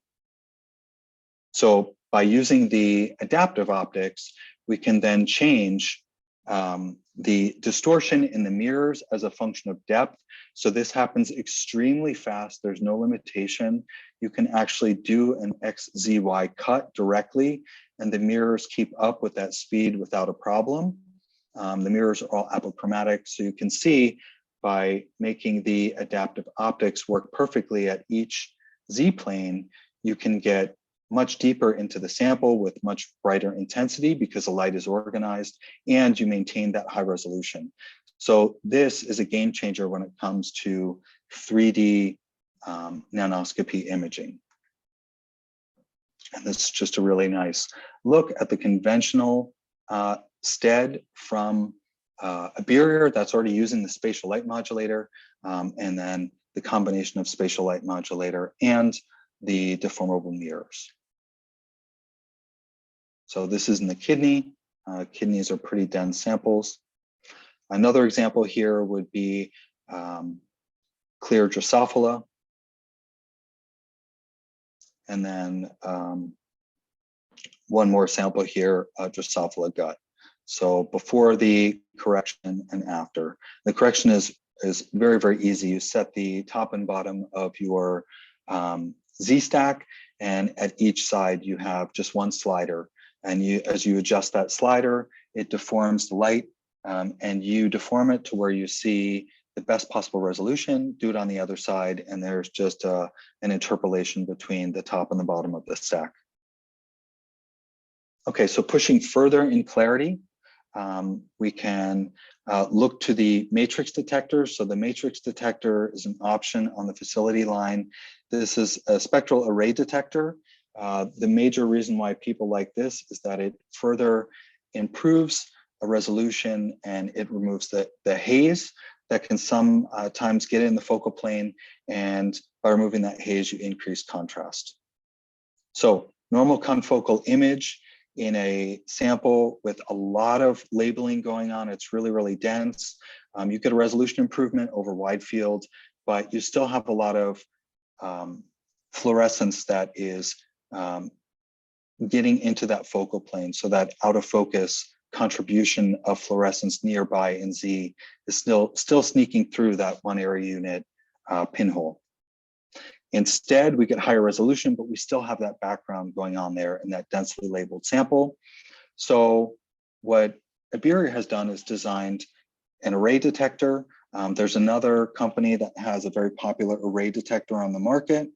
So by using the adaptive optics, we can then change the distortion in the mirrors as a function of depth. So this happens extremely fast. There's no limitation. You can actually do an XZY cut directly, and the mirrors keep up with that speed without a problem. The mirrors are all apochromatic, so you can see by making the adaptive optics work perfectly at each Z-plane, you can get much deeper into the sample with much brighter intensity because the light is organized, and you maintain that high resolution. So this is a game changer when it comes to 3D nanoscopy imaging. And this is just a really nice look at the conventional STED from Abberior that's already using the spatial light modulator, and then the combination of spatial light modulator and the deformable mirrors. So this is in the kidney. Kidneys are pretty dense samples. Another example here would be clear Drosophila. And then one more sample here, Drosophila gut. So before the correction and after. The correction is very, very easy. You set the top and bottom of your Z-stack, and at each side you have just one slider. And as you adjust that slider, it deforms the light, and you deform it to where you see the best possible resolution. Do it on the other side, and there's just an interpolation between the top and the bottom of the stack. Okay, so pushing further in clarity, we can look to the matrix detector. So the matrix detector is an option on the facility line. This is a spectral array detector. The major reason why people like this is that it further improves a resolution, and it removes the haze that can sometimes get in the focal plane. And by removing that haze, you increase contrast. So normal confocal image in a sample with a lot of labeling going on, it's really, really dense. You get a resolution improvement over wide field, but you still have a lot of fluorescence that is getting into that focal plane, so that out of focus contribution of fluorescence nearby in Z is still sneaking through that 1 area unit pinhole. Instead, we get higher resolution, but we still have that background going on there in that densely labeled sample. So what Abberior has done is designed an array detector. There's another company that has a very popular array detector on the market.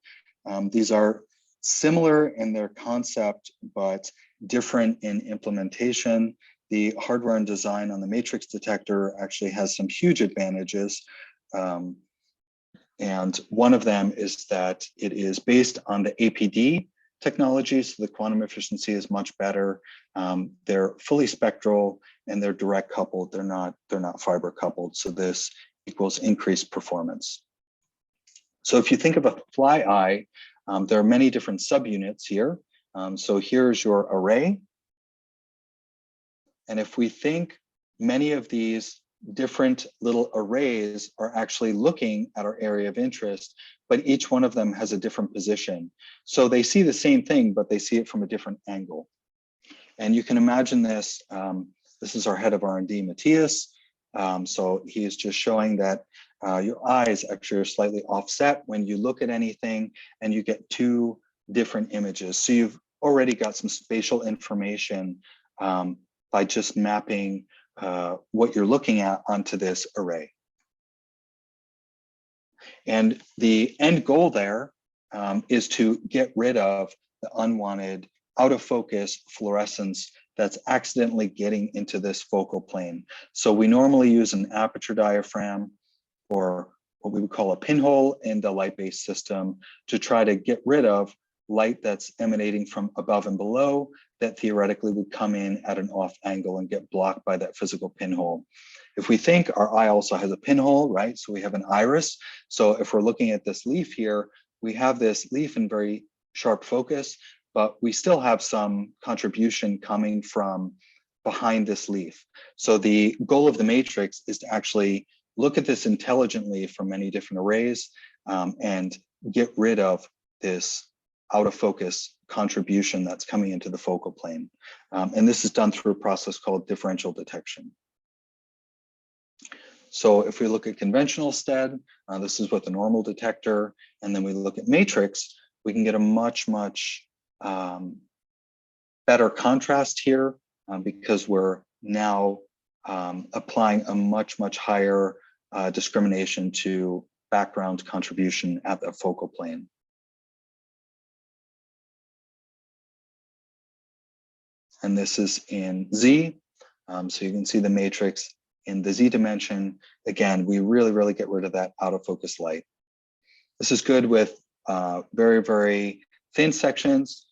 These are similar in their concept, but different in implementation. The hardware and design on the matrix detector actually has some huge advantages. And one of them is that it is based on the APD technology, so the quantum efficiency is much better. They're fully spectral, and they're direct coupled. They're not fiber coupled, so this equals increased performance. So if you think of a fly eye, there are many different subunits here. So here's your array. And if we think many of these different little arrays are actually looking at our area of interest, but each one of them has a different position. So they see the same thing, but they see it from a different angle. And you can imagine this. This is our head of R&D, Matthias. So he is just showing that your eyes actually are slightly offset when you look at anything, and you get two different images. So you've already got some spatial information by just mapping what you're looking at onto this array. And the end goal there is to get rid of the unwanted out of focus fluorescence that's accidentally getting into this focal plane. So we normally use an aperture diaphragm, or what we would call a pinhole in the light-based system, to try to get rid of light that's emanating from above and below that theoretically would come in at an off angle and get blocked by that physical pinhole. If we think our eye also has a pinhole, right? So we have an iris. So if we're looking at this leaf here, we have this leaf in very sharp focus, but we still have some contribution coming from behind this leaf. So the goal of the matrix is to actually look at this intelligently from many different arrays and get rid of this out of focus contribution that's coming into the focal plane. And this is done through a process called differential detection. So if we look at conventional STED, this is with the normal detector, and then we look at matrix, we can get a much better contrast here because we're now applying a much higher discrimination to background contribution at the focal plane. And this is in Z. So you can see the matrix in the Z dimension. Again, we really get rid of that out of focus light. This is good with very thin sections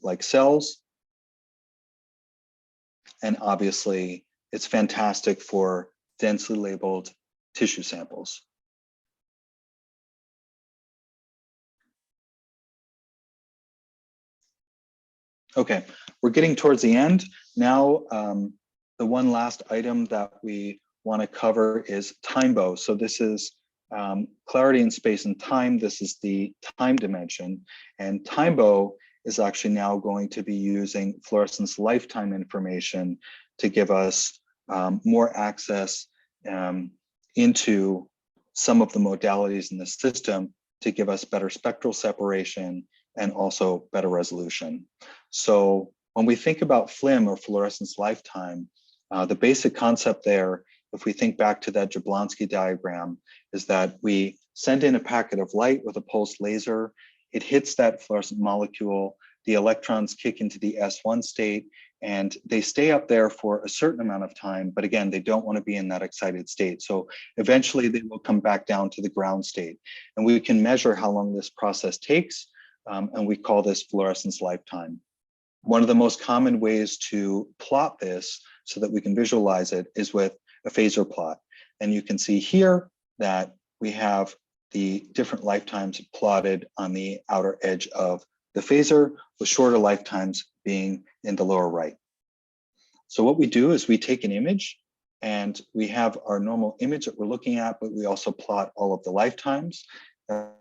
like cells. And obviously, it's fantastic for densely labeled tissue samples. Okay, we're getting towards the end. Now, the one last item that we want to cover is Timebow. So this is clarity in space and time. This is the time dimension. And Timebow is actually now going to be using fluorescence lifetime information to give us more access into some of the modalities in the system to give us better spectral separation and also better resolution. So when we think about FLIM or fluorescence lifetime, the basic concept there, if we think back to that Jablonski diagram, is that we send in a packet of light with a pulsed laser. It hits that fluorescent molecule. The electrons kick into the S1 state, and they stay up there for a certain amount of time. But again, they don't want to be in that excited state. So eventually they will come back down to the ground state. And we can measure how long this process takes. And we call this fluorescence lifetime. One of the most common ways to plot this so that we can visualize it is with a phasor plot. And you can see here that we have the different lifetimes plotted on the outer edge of the phasor, with shorter lifetimes being in the lower right. So what we do is we take an image and we have our normal image that we're looking at, but we also plot all of the lifetimes.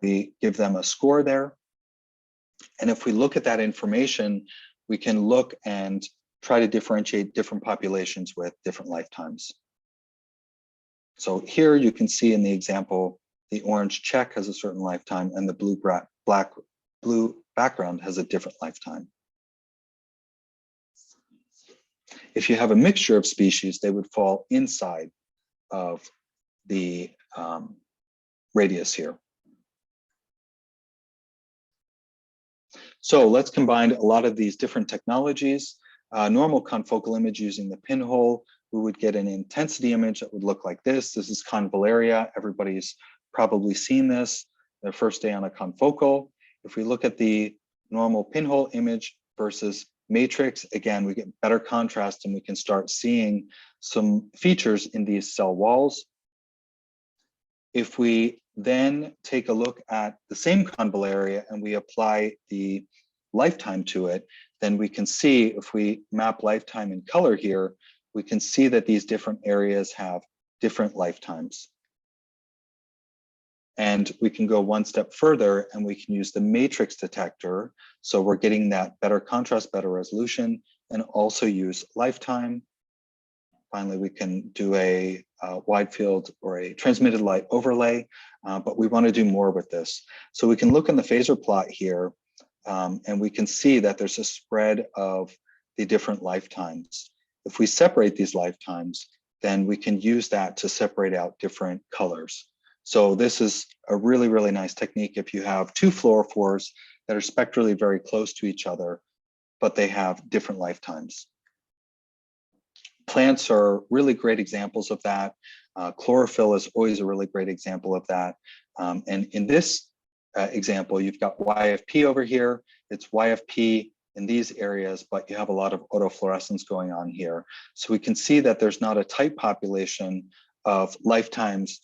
We give them a score there. And if we look at that information, we can look and try to differentiate different populations with different lifetimes. So here you can see in the example, the orange check has a certain lifetime and the blue background has a different lifetime. If you have a mixture of species, they would fall inside of the radius here. So let's combine a lot of these different technologies. Normal confocal image using the pinhole, we would get an intensity image that would look like this. This is convallaria. Everybody's probably seen this their first day on a confocal. If we look at the normal pinhole image versus matrix, again, we get better contrast and we can start seeing some features in these cell walls. If we then take a look at the same convallaria and we apply the lifetime to it, then we can see, if we map lifetime in color here, we can see that these different areas have different lifetimes. And we can go one step further and we can use the matrix detector. So we're getting that better contrast, better resolution, and also use lifetime. Finally, we can do a wide field or a transmitted light overlay, but we want to do more with this. So we can look in the phasor plot here, and we can see that there's a spread of the different lifetimes. If we separate these lifetimes, then we can use that to separate out different colors. So this is a really nice technique if you have two fluorophores that are spectrally very close to each other, but they have different lifetimes. Plants are really great examples of that. Chlorophyll is always a really great example of that. And in this example, you've got YFP over here. It's YFP in these areas, but you have a lot of autofluorescence going on here. So we can see that there's not a tight population of lifetimes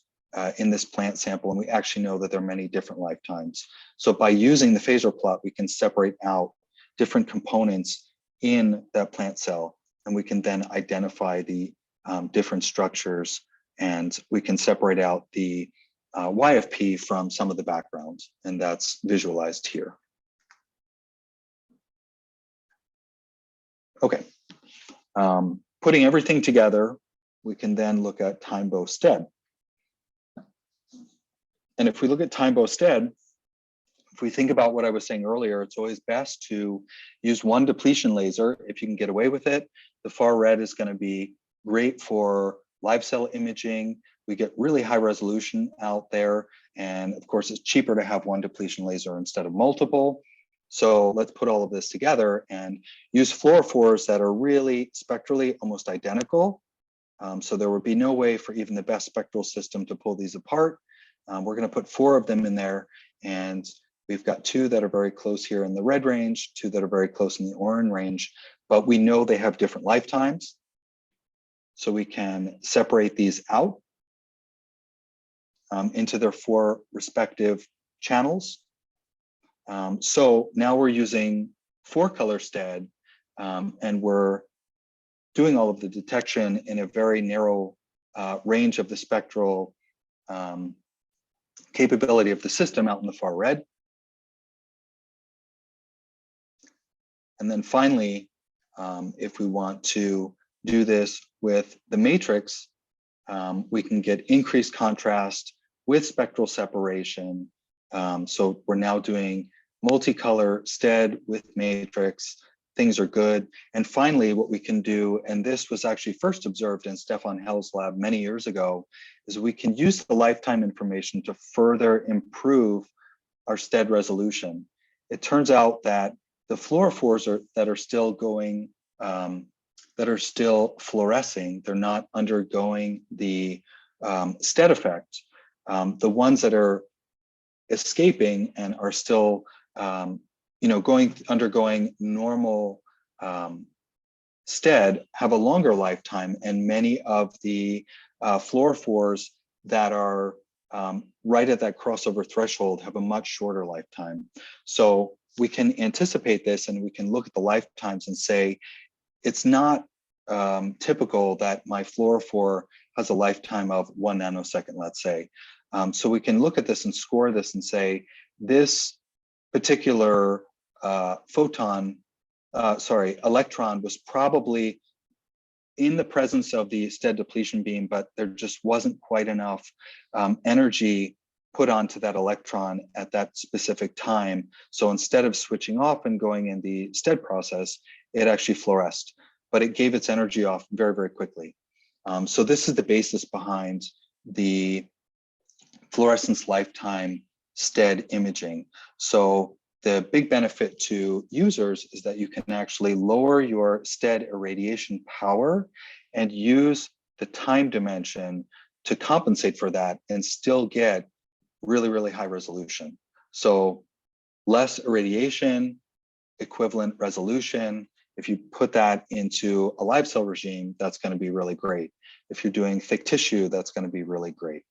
in this plant sample, and we actually know that there are many different lifetimes. So by using the phasor plot, we can separate out different components in that plant cell, and we can then identify the different structures, and we can separate out the YFP from some of the backgrounds, and that's visualized here. Okay, putting everything together, we can then look at Timebow STED. And if we look at Timebow STED, if we think about what I was saying earlier, it's always best to use one depletion laser if you can get away with it. The far red is going to be great for live cell imaging. We get really high resolution out there. And of course, it's cheaper to have one depletion laser instead of multiple. So let's put all of this together and use fluorophores that are really spectrally almost identical. So there would be no way for even the best spectral system to pull these apart. We're going to put 4 of them in there, and we've got 2 that are very close here in the red range, 2 that are very close in the orange range, but we know they have different lifetimes. So we can separate these out into their 4 respective channels. So now we're using 4-color STED, and we're doing all of the detection in a very narrow range of the spectral capability of the system out in the far red. And then finally, if we want to do this with the matrix, we can get increased contrast with spectral separation. So we're now doing multicolor STED with matrix. Things are good. And finally, what we can do, and this was actually first observed in Stephan Hell's lab many years ago, is we can use the lifetime information to further improve our STED resolution. It turns out that the fluorophores that are still going, that are still fluorescing, they're not undergoing the STED effect. The ones that are escaping and are still undergoing normal STED have a longer lifetime, and many of the fluorophores that are right at that crossover threshold have a much shorter lifetime. So we can anticipate this, and we can look at the lifetimes and say, it's not typical that my fluorophore has a lifetime of 1 nanosecond, let's say. So we can look at this and score this and say, this particular electron was probably in the presence of the STED depletion beam, but there just wasn't quite enough energy put onto that electron at that specific time. So instead of switching off and going in the STED process, it actually fluoresced, but it gave its energy off very, very quickly. So this is the basis behind the fluorescence lifetime STED imaging. So the big benefit to users is that you can actually lower your STED irradiation power and use the time dimension to compensate for that and still get really, really high resolution. So less irradiation, equivalent resolution. If you put that into a live cell regime, that's going to be really great. If you're doing thick tissue, that's going to be really great.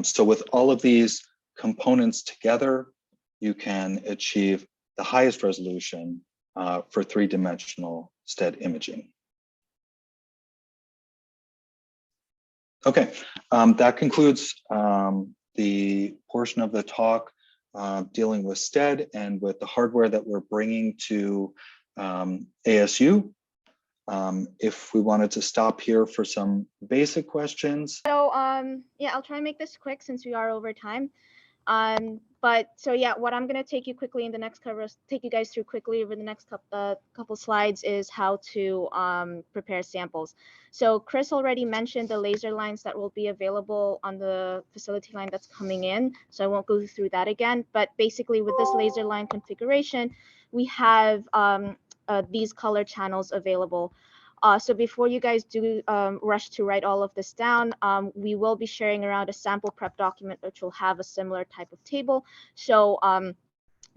So with all of these components together, you can achieve the highest resolution for 3-dimensional STED imaging. Okay, that concludes the portion of the talk dealing with STED and with the hardware that we're bringing to ASU. If we wanted to stop here for some basic questions. So yeah, I'll try and make this quick since we are over time. But so yeah, what I'm going to take you quickly in the next take you guys through quickly over the next couple slides is how to prepare samples. So Chris already mentioned the laser lines that will be available on the facility line that's coming in, so I won't go through that again. But basically with this laser line configuration, we have these color channels available. So before you guys do rush to write all of this down, we will be sharing around a sample prep document which will have a similar type of table. So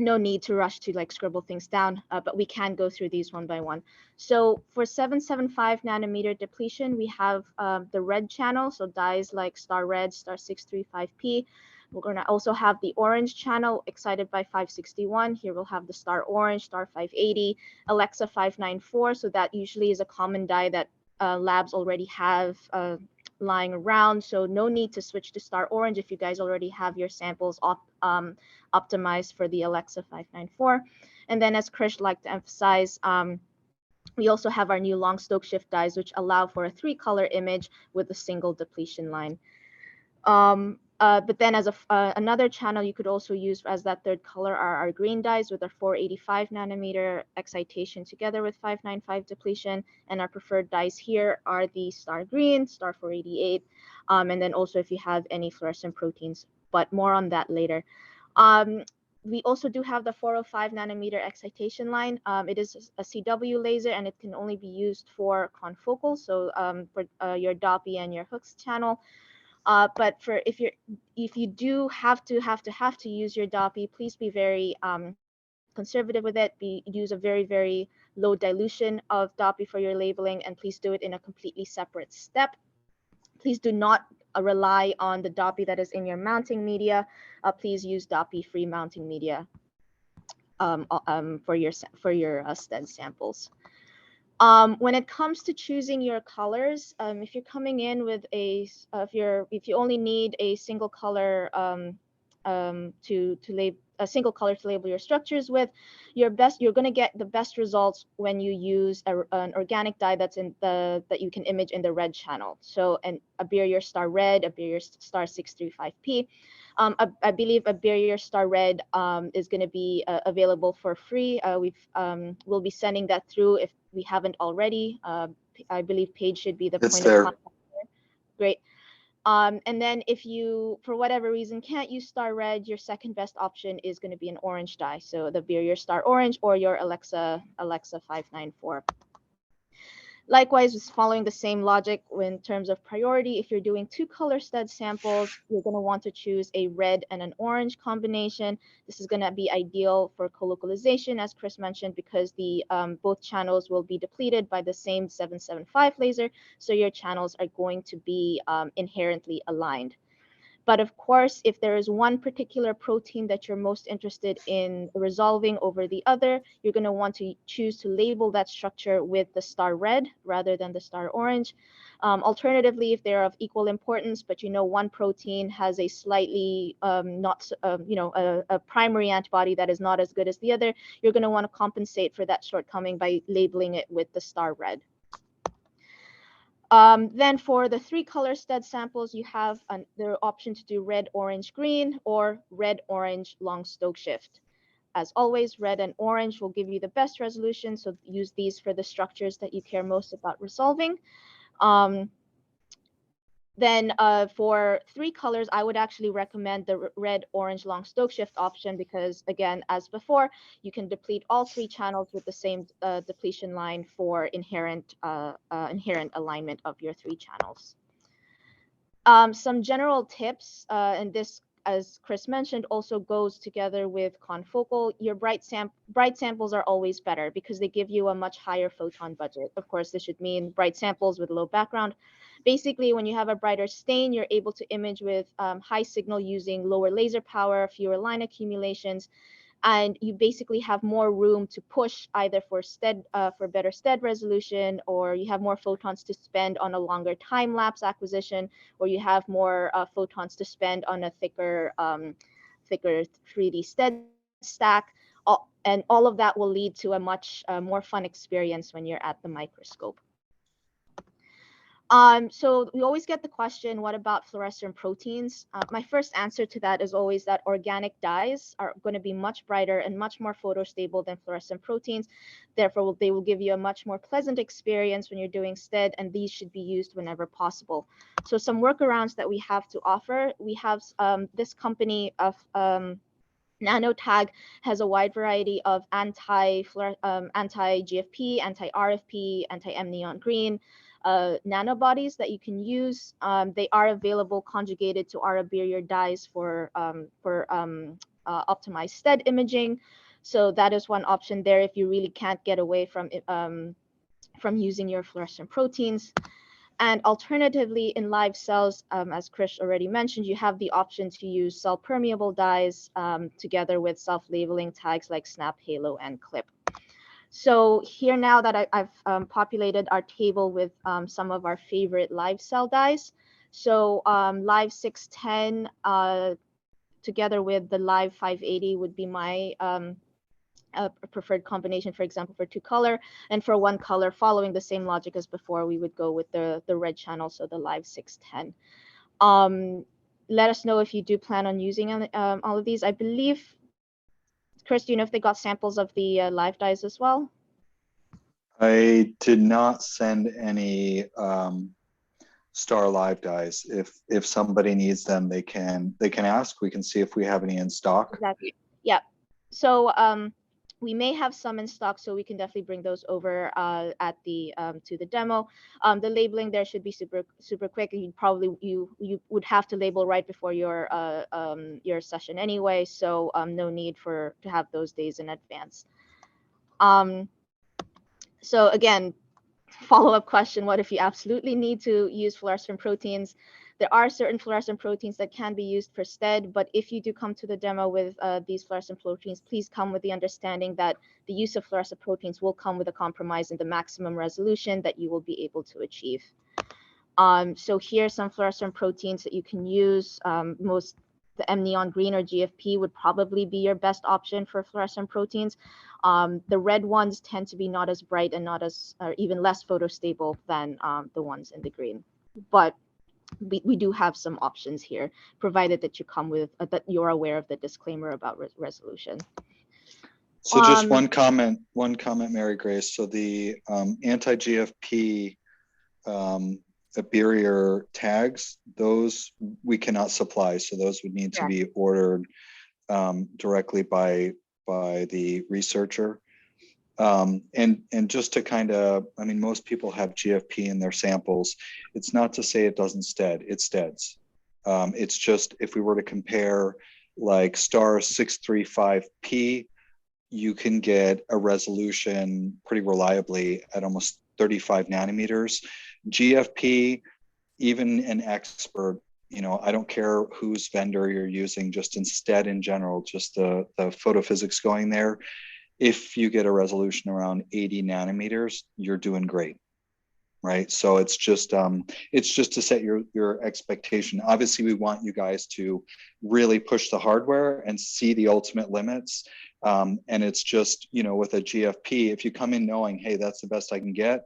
no need to rush to like scribble things down, but we can go through these one by one. So for 775 nanometer depletion, we have the red channel, so dyes like star red, star 635P. We're going to also have the orange channel, excited by 561. Here we'll have the star orange, star 580, Alexa 594. So that usually is a common dye that labs already have lying around. So no need to switch to star orange if you guys already have your samples optimized for the Alexa 594. And then as Krish liked to emphasize, We also have our new long Stokes shift dyes, which allow for a 3-color image with a single depletion line. But then as another channel you could also use as that third color are our green dyes with our 485 nanometer excitation together with 595 depletion. And our preferred dyes here are the star green, star 488, and then also if you have any fluorescent proteins, but more on that later. We also do have the 405 nanometer excitation line. It is a CW laser and it can only be used for confocal, so for your Doppy and your Hooks channel. But for if you do have to use your Doppy, please be very conservative with it. Use a very low dilution of Doppy for your labeling, and please do it in a completely separate step. Please do not rely on the Doppy that is in your mounting media. Please use Doppy-free mounting media for your STED samples. When it comes to choosing your colors, if you're coming in with if you only need a single color a single color to label your structures with, you're going to get the best results when you use an organic dye that you can image in the red channel. So an Abberior Star Red, Abberior Star 635P. I believe Abberior Star Red is going to be available for free. We'll be sending that through if we haven't already. I believe Paige should be the point of contact there. Great. And then if you, for whatever reason, can't use Star Red, your second best option is going to be an orange dye. So the Abberior Star Orange or your Alexa 594. Likewise, it's following the same logic in terms of priority. If you're doing 2-color STED samples, you're going to want to choose a red and an orange combination. This is going to be ideal for colocalization, as Chris mentioned, because the both channels will be depleted by the same 775 laser, so your channels are going to be inherently aligned. But of course, if there is one particular protein that you're most interested in resolving over the other, you're going to want to choose to label that structure with the star red rather than the star orange. Alternatively, if they're of equal importance, but you know one protein has a slightly a primary antibody that is not as good as the other, you're going to want to compensate for that shortcoming by labeling it with the star red. Then for the 3-color STED samples, you have the option to do red, orange, green, or red, orange, long Stokes shift. As always, red and orange will give you the best resolution, so use these for the structures that you care most about resolving. Then for 3 colors, I would actually recommend the red, orange, long Stokes shift option because, again, as before, you can deplete all 3 channels with the same depletion line for inherent alignment of your 3 channels. Some general tips, and this, as Chris mentioned, also goes together with confocal. Your bright samples are always better because they give you a much higher photon budget. Of course, this should mean bright samples with low background. Basically, when you have a brighter stain, you're able to image with high signal using lower laser power, fewer line accumulations, and you basically have more room to push either for better STED resolution, or you have more photons to spend on a longer time lapse acquisition, or you have more photons to spend on a thicker 3D STED stack, and all of that will lead to a much more fun experience when you're at the microscope. So we always get the question, what about fluorescent proteins? My first answer to that is always that organic dyes are going to be much brighter and much more photostable than fluorescent proteins. Therefore, they will give you a much more pleasant experience when you're doing STED, and these should be used whenever possible. So some workarounds that we have to offer, we have this company of Nanotag has a wide variety of anti-GFP, anti-RFP, anti-M neon green nanobodies that you can use. They are available conjugated to our Abberior dyes for optimized STED imaging. So that is one option there if you really can't get away from using your fluorescent proteins. And alternatively, in live cells, as Krish already mentioned, you have the option to use cell permeable dyes together with self-labeling tags like Snap, Halo, and Clip. So here now that I've populated our table with some of our favorite live cell dyes. So live 610 together with the live 580 would be my a preferred combination, for example, for 2 color, and for 1 color, following the same logic as before, we would go with the red channel, so the live 610. Let us know if you do plan on using all of these. I believe, Chris, do you know if they got samples of the live dyes as well? I did not send any star live dyes. If somebody needs them, they can ask. We can see if we have any in stock. Exactly. Yeah. So we may have some in stock, so we can definitely bring those over at the to the demo. The labeling there should be super quick. You probably you would have to label right before your session anyway, so no need to have those days in advance. So again, follow-up question: what if you absolutely need to use fluorescent proteins? There are certain fluorescent proteins that can be used for STED, but if you do come to the demo with these fluorescent proteins, please come with the understanding that the use of fluorescent proteins will come with a compromise in the maximum resolution that you will be able to achieve. So here are some fluorescent proteins that you can use. The M neon green or GFP would probably be your best option for fluorescent proteins. The red ones tend to be not as bright and not as, or even less photostable than the ones in the green. But we do have some options here, provided that you come with that you're aware of the disclaimer about resolution. So just one comment, Mary Grace. So the anti-GFP Abberior tags, those we cannot supply. So those would need to be ordered directly by the researcher. And just to kind of, I mean, most people have GFP in their samples. It's not to say it doesn't STED, it STEDs. It's just, if we were to compare like star 635P, you can get a resolution pretty reliably at almost 35 nanometers. GFP, even an expert, you know, I don't care whose vendor you're using, just instead in general, just the photophysics going there. If you get a resolution around 80 nanometers, you're doing great, right? So it's just to set your expectation. Obviously, we want you guys to really push the hardware and see the ultimate limits. And it's just, you know, with a GFP, if you come in knowing, hey, that's the best I can get,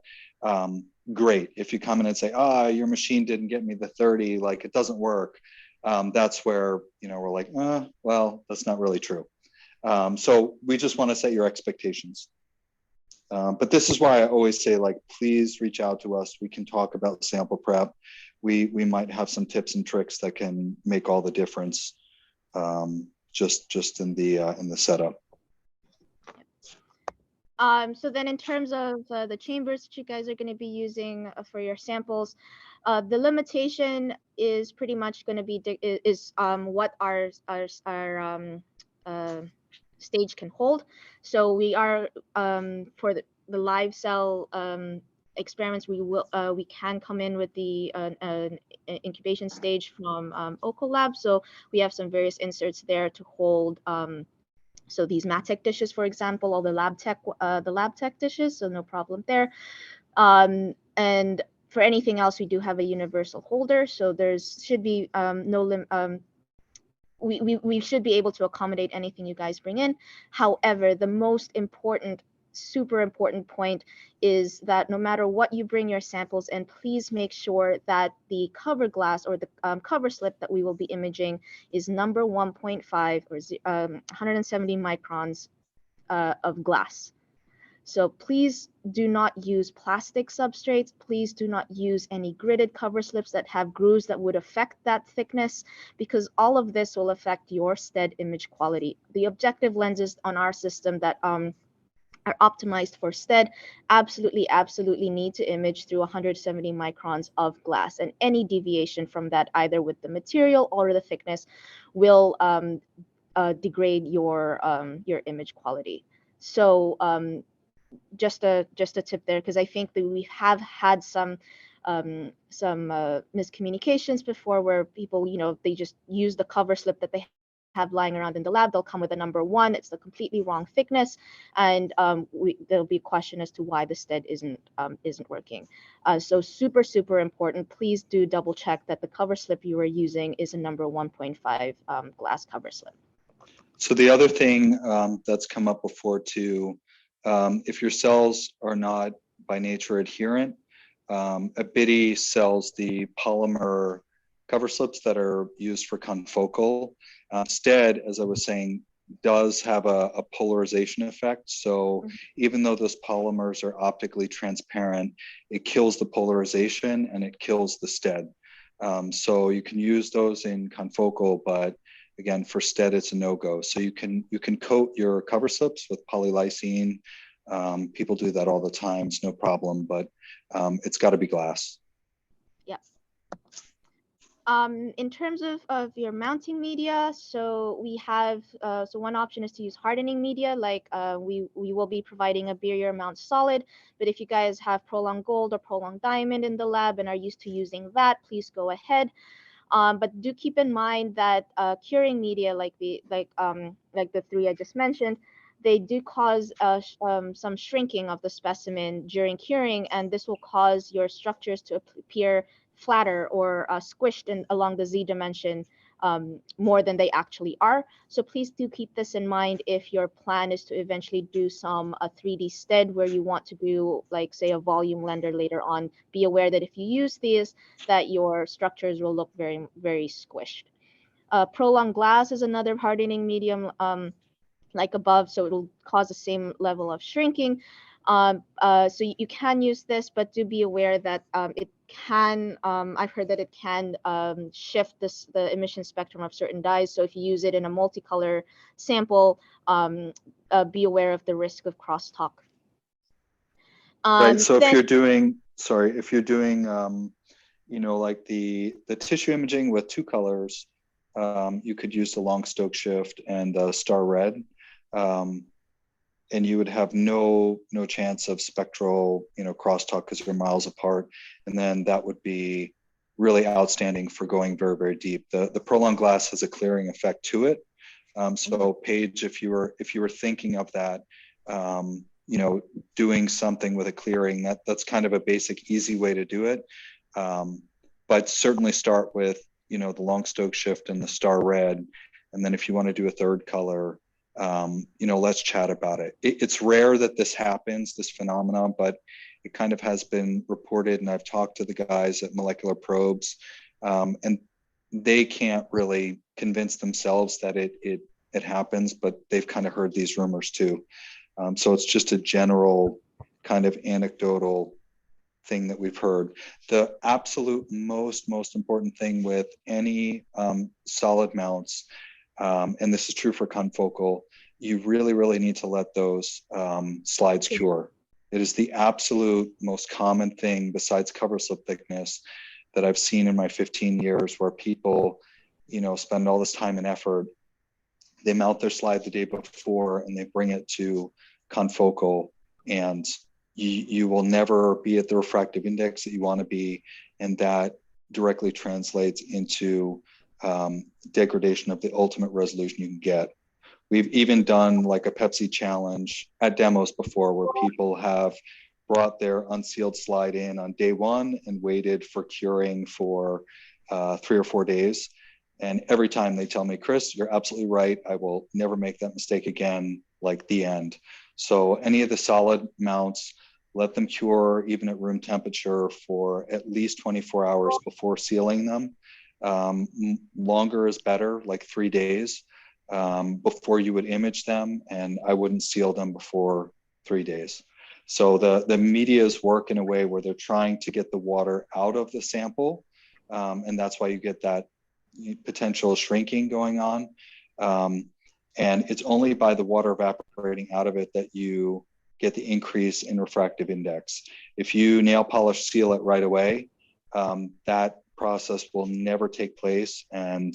great. If you come in and say, your machine didn't get me the 30, like it doesn't work, that's where, you know, we're like, well, that's not really true. So we just want to set your expectations. But this is why I always say, like, please reach out to us. We can talk about sample prep. We might have some tips and tricks that can make all the difference, just in the setup. So then in terms of the chambers that you guys are going to be using for your samples, the limitation is pretty much going to be what our stage can hold. So we are for the live cell experiments, we can come in with the incubation stage from Oco Lab. So we have some various inserts there to hold so these Matec dishes, for example, all the lab tech dishes, so no problem there. And for anything else, we do have a universal holder, so should be no limit. We should be able to accommodate anything you guys bring in. However, the most important, super important point is that no matter what you bring your samples in, please make sure that the cover glass or the cover slip that we will be imaging is number 1.5 or 170 microns of glass. So please do not use plastic substrates. Please do not use any gridded cover slips that have grooves that would affect that thickness, because all of this will affect your STED image quality. The objective lenses on our system that are optimized for STED absolutely need to image through 170 microns of glass, and any deviation from that, either with the material or the thickness, will degrade your image quality. So just a tip there, because I think that we have had some miscommunications before, where people, you know, they just use the cover slip that they have lying around in the lab. They'll come with a number 1. It's the completely wrong thickness, and there'll be a question as to why the STED isn't working. So super important. Please do double check that the cover slip you are using is a number 1.5 glass cover slip. So the other thing that's come up before too, if your cells are not by nature adherent, Abberior sells the polymer cover slips that are used for confocal. STED, as I was saying, does have a polarization effect. So even though those polymers are optically transparent, it kills the polarization and it kills the STED. So you can use those in confocal, but again, for STED, it's a no-go. So you can coat your cover slips with polylysine. People do that all the time. It's no problem, but it's got to be glass. Yes. In terms of your mounting media, so we have, so one option is to use hardening media, like we will be providing a barrier mount solid, but if you guys have prolonged gold or prolonged diamond in the lab and are used to using that, please go ahead. But do keep in mind that curing media, like the three I just mentioned, they do cause some shrinking of the specimen during curing, and this will cause your structures to appear flatter or squished along the z dimension more than they actually are. So please do keep this in mind if your plan is to eventually do some 3D STED where you want to do, like, say, a volume lender later on. Be aware that if you use these, that your structures will look very, very squished. Prolonged glass is another hardening medium, like above, so it'll cause the same level of shrinking. So you can use this, but do be aware that it can, I've heard that it can shift the emission spectrum of certain dyes. So if you use it in a multicolor sample, be aware of the risk of crosstalk. Right. So if you're doing, you know, like the tissue imaging with two colors, you could use the long Stokes shift and the star red. And you would have no chance of spectral, you know, crosstalk because you're miles apart. And then that would be really outstanding for going very, very deep. The prolonged glass has a clearing effect to it. So Paige, if you were thinking of that, you know, doing something with a clearing, that's kind of a basic, easy way to do it. But certainly start with, you know, the long Stokes shift and the star red. And then if you want to do a third color, you know, let's chat about it. It's rare that this happens, this phenomenon, but it kind of has been reported, and I've talked to the guys at Molecular Probes, and they can't really convince themselves that it happens, but they've kind of heard these rumors too. So it's just a general kind of anecdotal thing that we've heard. The absolute most important thing with any solid mounts, and this is true for confocal, you really need to let those slides cure. It is the absolute most common thing besides cover slip thickness that I've seen in my 15 years where people, you know, spend all this time and effort. They mount their slide the day before and they bring it to confocal, and you will never be at the refractive index that you want to be, and that directly translates into degradation of the ultimate resolution you can get. We've even done like a Pepsi challenge at demos before where people have brought their unsealed slide in on day one and waited for curing for 3 or 4 days. And every time they tell me, Chris, you're absolutely right. I will never make that mistake again, like the end. So any of the solid mounts, let them cure even at room temperature for at least 24 hours before sealing them. Longer is better, like 3 days before you would image them, and I wouldn't seal them before 3 days. So the medias work in a way where they're trying to get the water out of the sample, and that's why you get that potential shrinking going on. And it's only by the water evaporating out of it that you get the increase in refractive index. If you nail polish seal it right away, that process will never take place, and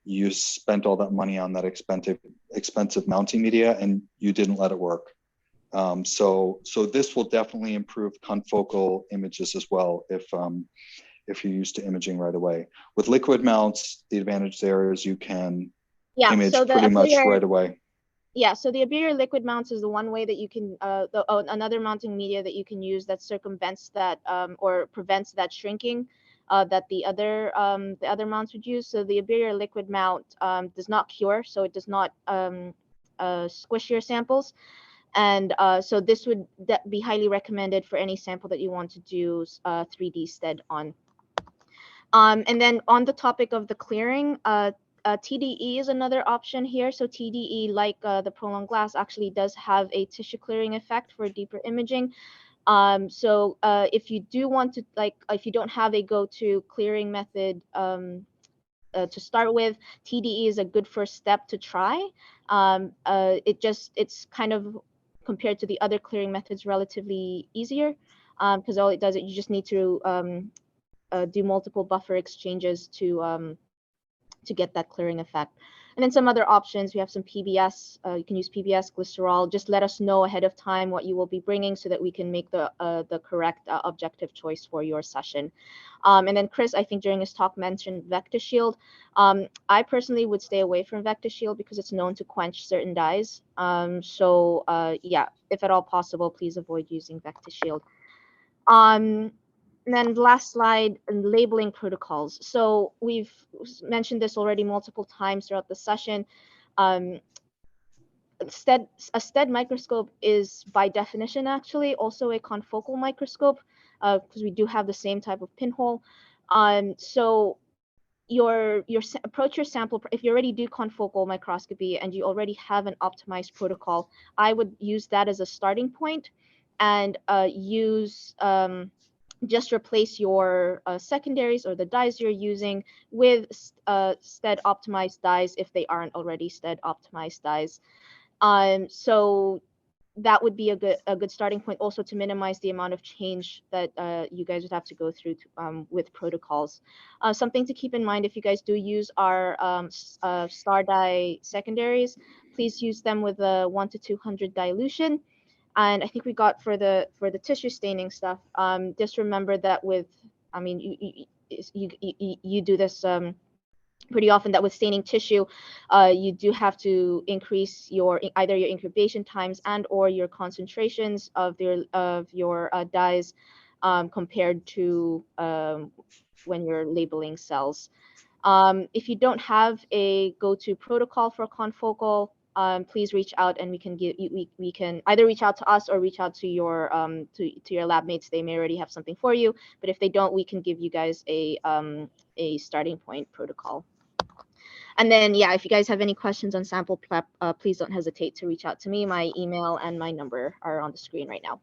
you spent all that money on that expensive mounting media and you didn't let it work. So this will definitely improve confocal images as well if you're used to imaging right away. With liquid mounts, the advantage there is you can image pretty much right away. Yeah, so the Abberior liquid mounts is the one way that you can, another mounting media that you can use that circumvents that or prevents that shrinking. that the other mounts would use. So the Abberior liquid mount does not cure, so it does not squish your samples. And so this would be highly recommended for any sample that you want to do 3D STED on. And then on the topic of the clearing, TDE is another option here. So TDE, like the prolonged glass, actually does have a tissue clearing effect for deeper imaging. So if you do want to, if you don't have a go-to clearing method to start with, TDE is a good first step to try. It's kind of, compared to the other clearing methods, relatively easier, because all it does is you just need to do multiple buffer exchanges to get that clearing effect. And then some other options, we have some PBS. You can use PBS, glycerol. Just let us know ahead of time what you will be bringing so that we can make the correct objective choice for your session. And then Chris, I think during his talk, mentioned VectorShield. I personally would stay away from VectorShield because it's known to quench certain dyes. So yeah, if at all possible, please avoid using VectorShield. And then the last slide, labeling protocols. So we've mentioned this already multiple times throughout the session. A STED microscope is by definition actually also a confocal microscope, because we do have the same type of pinhole. So approach your sample, if you already do confocal microscopy and you already have an optimized protocol, I would use that as a starting point and just replace your secondaries or the dyes you're using with STED optimized dyes if they aren't already STED optimized dyes. So that would be a good starting point, also to minimize the amount of change that you guys would have to go through with protocols. Something to keep in mind, if you guys do use our star dye secondaries, please use them with a 1 to 200 dilution. And I think we got for the tissue staining stuff, just remember that with, I mean, you do this pretty often, that with staining tissue, you do have to increase either your incubation times and or your concentrations of your dyes compared to when you're labeling cells. If you don't have a go-to protocol for confocal, please reach out and we can either reach out to us or reach out to your lab mates. They may already have something for you, but if they don't, we can give you guys a starting point protocol. And then, yeah, if you guys have any questions on sample prep, please don't hesitate to reach out to me. My email and my number are on the screen right now.